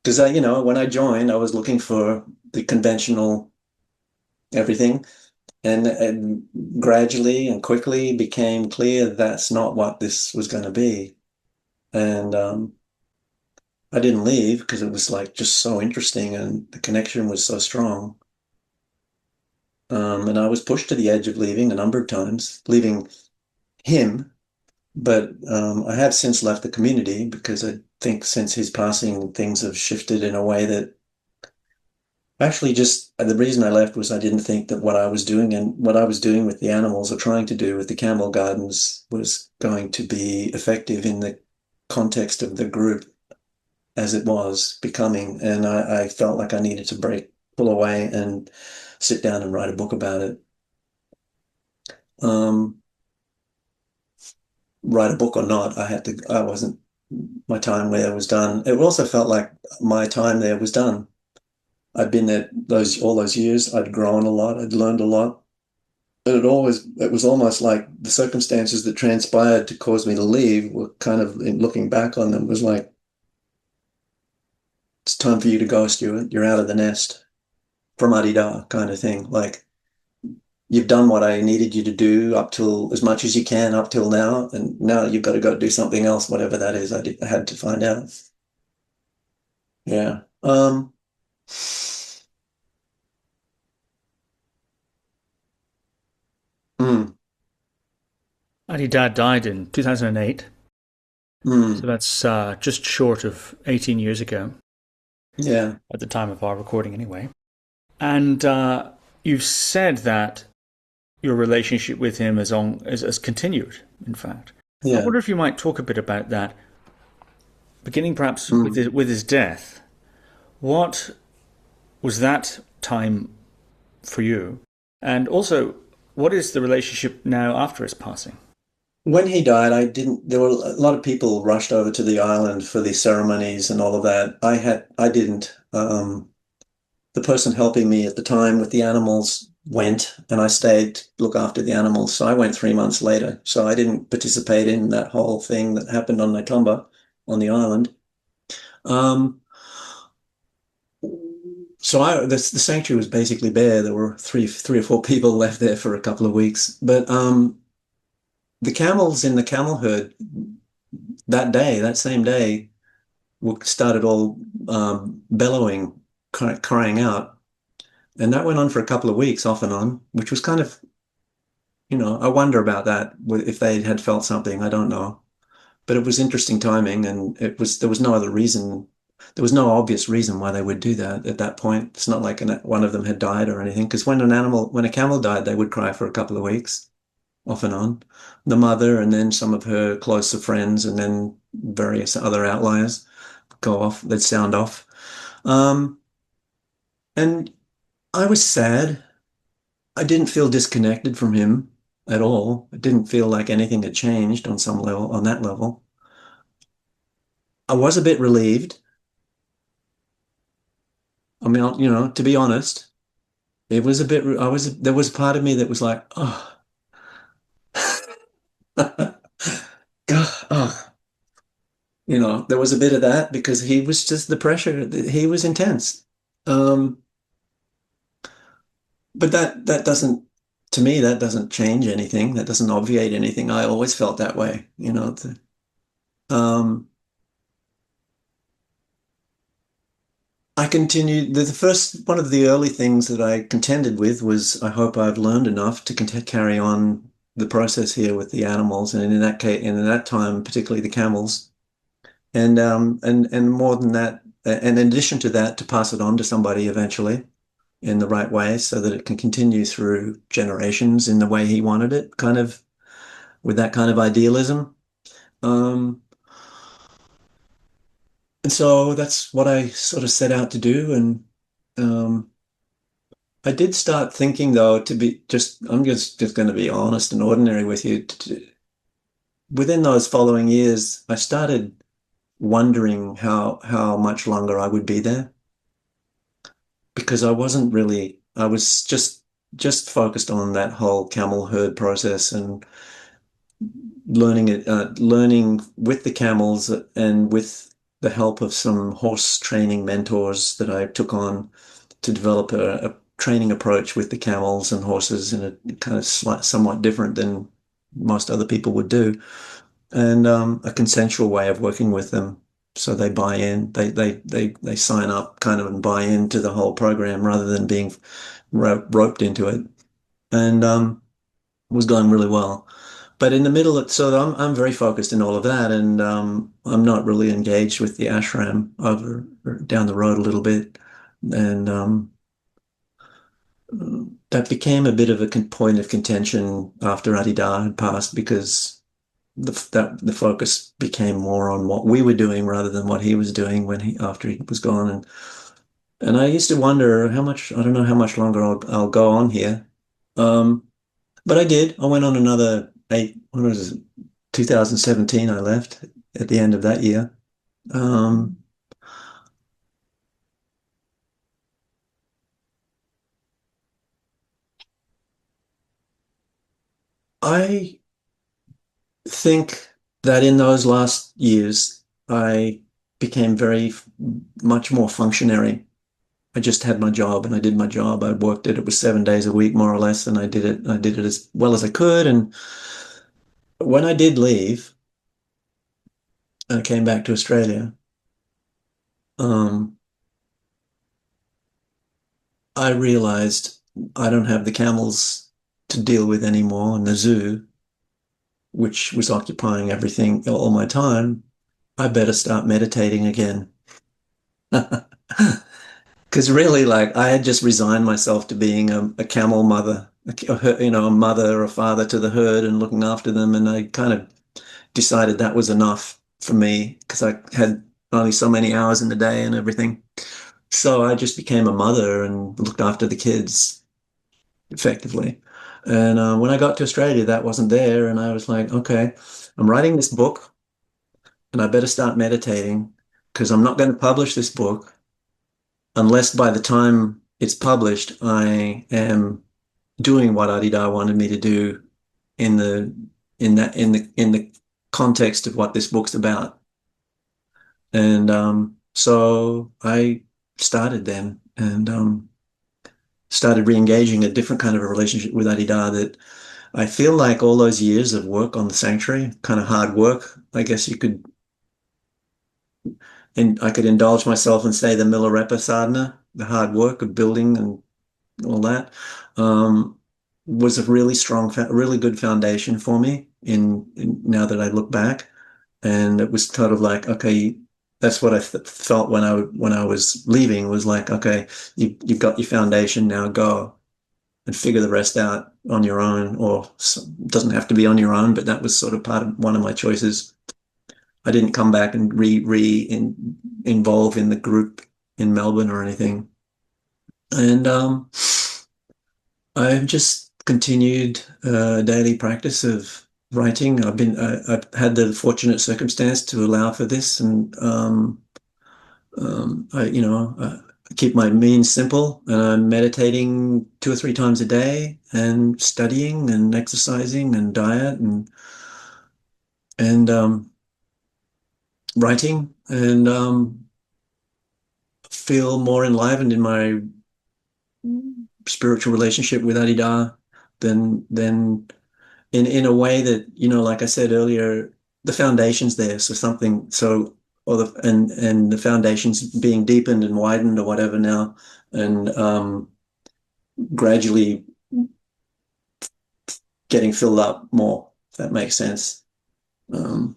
Because when I joined, I was looking for the conventional everything, and gradually and quickly became clear that's not what this was going to be. And I didn't leave because it was just so interesting and the connection was so strong. And I was pushed to the edge of leaving a number of times, leaving him. But I have since left the community because I think since his passing, things have shifted in a way that actually just the reason I left was I didn't think that what I was doing with the animals or trying to do with the camel gardens was going to be effective in the context of the group as it was becoming. And I felt like I needed to pull away and sit down and write a book about it. Write a book or not, my time there was done. It also felt like my time there was done. I'd been there all those years. I'd grown a lot. I'd learned a lot. And it was almost like the circumstances that transpired to cause me to leave were kind of, in looking back on them, was like, it's time for you to go, Stuart. You're out of the nest, from Adidam kind of thing. Like, you've done what I needed you to do up till as much as you can up till now, and now you've got to go do something else, whatever that is. I had to find out. Yeah. Mm, Adidam died in 2008, so mm, that's just short of 18 years ago, yeah. at the time of our recording anyway. And you've said that your relationship with him has continued, in fact. I Yeah. wonder if you might talk a bit about that, beginning perhaps with his death. What was that time for you? And also, what is the relationship now after his passing? When he died, there were a lot of people rushed over to the island for the ceremonies and all of that. I didn't. The person helping me at the time with the animals went, and I stayed to look after the animals. So I went 3 months later. So I didn't participate in that whole thing that happened on Natumba on the island. Um, so the sanctuary was basically bare. There were three or four people left there for a couple of weeks. But the camels in the camel herd that same day, started all bellowing, crying out. And that went on for a couple of weeks off and on, which was kind of, I wonder about that, if they had felt something, I don't know. But it was interesting timing, and there was no other reason. There was no obvious reason why they would do that at that point. It's not like one of them had died or anything, because when a camel died, they would cry for a couple of weeks. off and on. The mother, and then some of her closer friends, and then various other outliers go off, they'd sound off. Um, and I was sad. I didn't feel disconnected from him at all. It didn't feel like anything had changed on some level, on that level. I was a bit relieved. I mean, to be honest, it was a bit, there was part of me that was like, oh, God, oh, there was a bit of that because he was just the pressure, he was intense. Um, but that doesn't, to me, that doesn't change anything. That doesn't obviate anything. I always felt that way, um, I continued, the first, one of the early things that I contended with was, I hope I've learned enough to carry on the process here with the animals. And in that case, and in that time, particularly the camels. And more than that, and in addition to that, to pass it on to somebody eventually in the right way so that it can continue through generations in the way he wanted it, kind of with that kind of idealism. Um, and so that's what I sort of set out to do. And um, I did start thinking, though, I'm just going to be honest and ordinary with you. Within those following years, I started wondering how much longer I would be there, because I was just focused on that whole camel herd process and learning with the camels and with the help of some horse training mentors that I took on to develop a training approach with the camels and horses in a kind of somewhat different than most other people would do, and a consensual way of working with them. So they buy in, they sign up kind of and buy into the whole program rather than being roped into it, and was going really well. But in the middle, so I'm very focused in all of that, and I'm not really engaged with the ashram over down the road a little bit, and that became a bit of a point of contention after Adidam had passed, because the focus became more on what we were doing rather than what he was doing after he was gone, and I used to wonder I don't know how much longer I'll go on here. Um, but I did. I went on another when was it? 2017, I left at the end of that year. Um, I think that in those last years, I became very much more functionary. I just had my job and I did my job. I worked it. It was 7 days a week, more or less, and I did it. I did it as well as I could. And when I did leave, I came back to Australia. Um, I realized I don't have the camels to deal with anymore, and the zoo, which was occupying everything, all my time. I better start meditating again. Because really, like, I had just resigned myself to being a camel mother, a mother or a father to the herd and looking after them. And I kind of decided that was enough for me because I had only so many hours in the day and everything. So I just became a mother and looked after the kids effectively. And when I got to Australia, that wasn't there. And I was like, okay, I'm writing this book and I better start meditating, because I'm not going to publish this book unless by the time it's published, I am doing what Adidam wanted me to do in the in the context of what this book's about. And so I started then, and started re-engaging a different kind of a relationship with Adidam, that I feel like all those years of work on the sanctuary, kind of hard work, I guess you could, and I could indulge myself and say the Milarepa sadhana, the hard work of building and all that, um, was a really strong, really good foundation for me now that I look back. And it was kind of like, okay, that's what I felt when I was leaving, was like, okay, you've got your foundation, now go and figure the rest out. on your own, or doesn't have to be on your own, but that was sort of one of my choices. I didn't come back and involve in the group in Melbourne or anything. And I've just continued daily practice of writing. I've had the fortunate circumstance to allow for this, and I keep my means simple, and I'm meditating 2 or 3 times a day, and studying and exercising and diet and writing, and feel more enlivened in my spiritual relationship with Adidam than in a way that, like I said earlier, the foundation's there. And the foundation's being deepened and widened or whatever now, and gradually getting filled up more, if that makes sense. And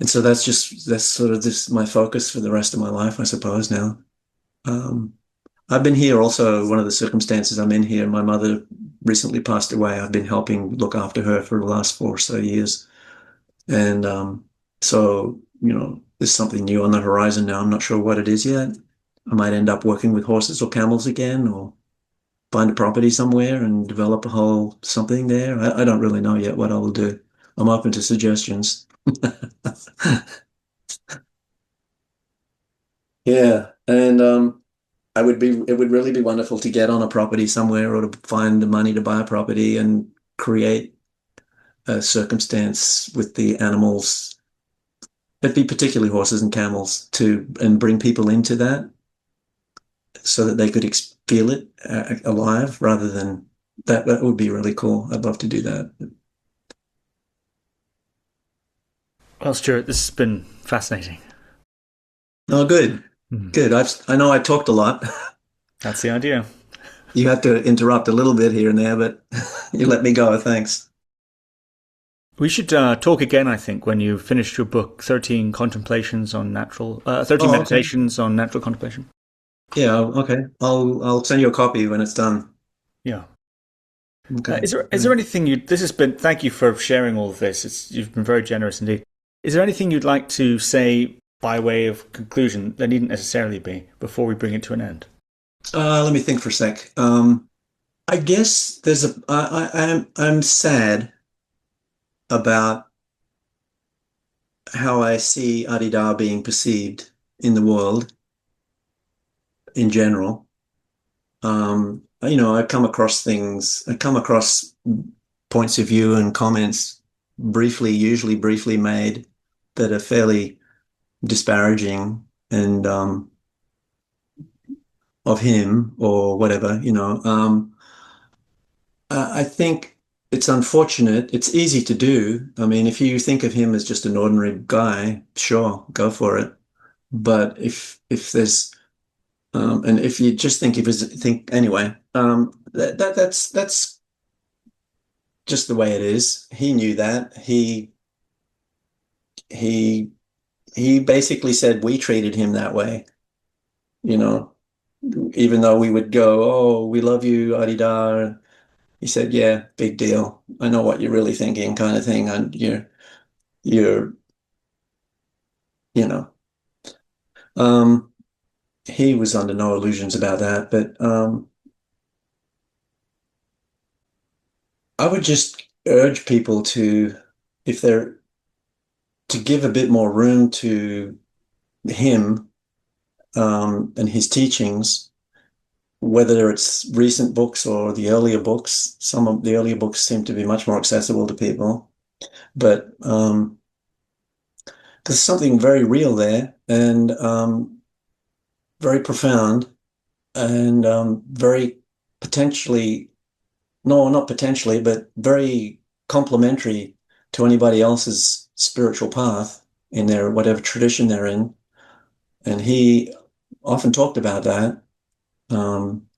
so that's sort of my focus for the rest of my life, I suppose, now. I've been here also, one of the circumstances I'm in here, my mother recently passed away. I've been helping look after her for the last 4 or so years. And so, there's something new on the horizon now. I'm not sure what it is yet. I might end up working with horses or camels again, or find a property somewhere and develop a whole something there. I don't really know yet what I will do. I'm open to suggestions. Yeah. And it would really be wonderful to get on a property somewhere, or to find the money to buy a property and create a circumstance with the animals. It'd be particularly horses and camels, and bring people into that so that they could feel it alive, rather than that. That would be really cool. I'd love to do that. Well, Stuart, this has been fascinating. Oh, good. Good. I know I talked a lot. That's the idea. You had to interrupt a little bit here and there, but you let me go. Thanks. We should talk again, I think, when you've finished your book, 13 Contemplations on Natural, 13 Meditations on Natural Contemplation. Yeah, okay. I'll send you a copy when it's done. Yeah. Okay. Is there anything thank you for sharing all of this. You've been very generous indeed. Is there anything you'd like to say by way of conclusion? There needn't necessarily be, before we bring it to an end. Let me think for a sec. I guess I'm sad about how I see Adidam being perceived in the world in general. I come across points of view and comments usually briefly made, that are fairly disparaging and of him or whatever. I think it's unfortunate. It's easy to do. I mean, if you think of him as just an ordinary guy, sure, go for it. But if there's and if you just anyway, that's just the way it is. He knew that. He basically said we treated him that way, even though we would go, "Oh, we love you, Adidam." He said, "Yeah, big deal. I know what you're really thinking," kind of thing. And you're, you know, he was under no illusions about that. But I would just urge people to give a bit more room to him and his teachings, whether it's recent books or the earlier books. Some of the earlier books seem to be much more accessible to people, but there's something very real there, and very profound, and very potentially, no, not potentially, but very complementary to anybody else's spiritual path in their whatever tradition they're in. And he often talked about that.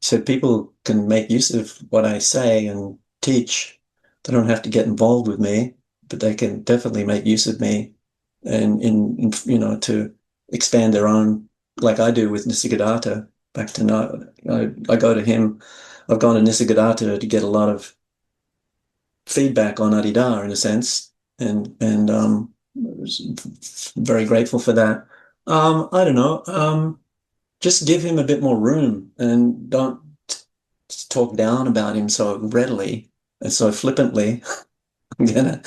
Said people can make use of what I say and teach. They don't have to get involved with me, but they can definitely make use of me, and to expand their own, like I do with Nisargadatta. I go to him I've gone to Nisargadatta to get a lot of feedback on Adidam in a sense, and was very grateful for that. I don't know. Just give him a bit more room and don't talk down about him so readily and so flippantly. I'm gonna,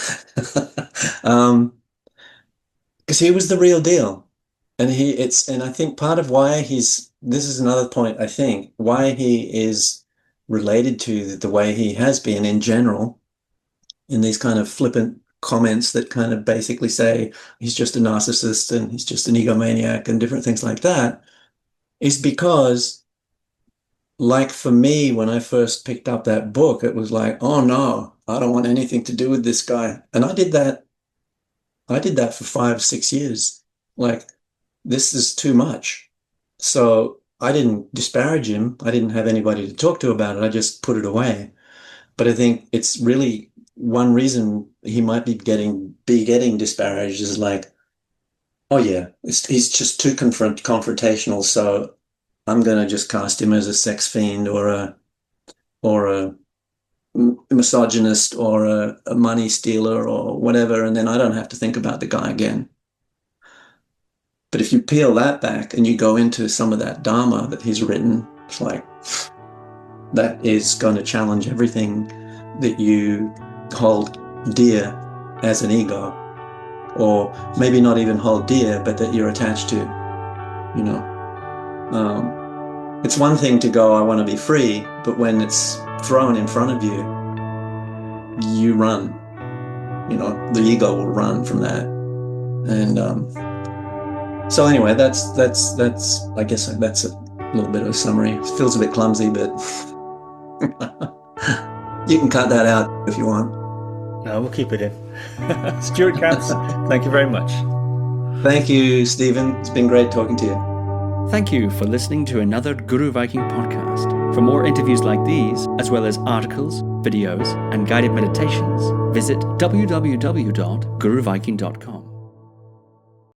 because he was the real deal, and and I think part of why this is another point, I think, why he is related to the way he has been in general, in these kind of flippant comments that kind of basically say he's just a narcissist and he's just an egomaniac and different things like that, is because, like for me, when I first picked up that book, it was like, oh no, I don't want anything to do with this guy. And I did that for 5-6 years. Like, this is too much. So I didn't disparage him. I didn't have anybody to talk to about it. I just put it away. But I think it's really one reason he might be getting disparaged is like, oh yeah, he's just too confrontational. So I'm going to just cast him as a sex fiend or a misogynist or a money stealer or whatever, and then I don't have to think about the guy again. But if you peel that back and you go into some of that Dharma that he's written, it's like, that is going to challenge everything that you hold dear as an ego, or maybe not even hold dear, but that you're attached to, you know. It's one thing to go, I want to be free, but when it's thrown in front of you, you run. You know, the ego will run from that. And so anyway, that's I guess that's a little bit of a summary. It feels a bit clumsy, but you can cut that out if you want. No, we'll keep it in. Stuart Camps, thank you very much. Thank you, Stephen. It's been great talking to you. Thank you for listening to another Guru Viking podcast. For more interviews like these, as well as articles, videos, and guided meditations, visit www.guruviking.com.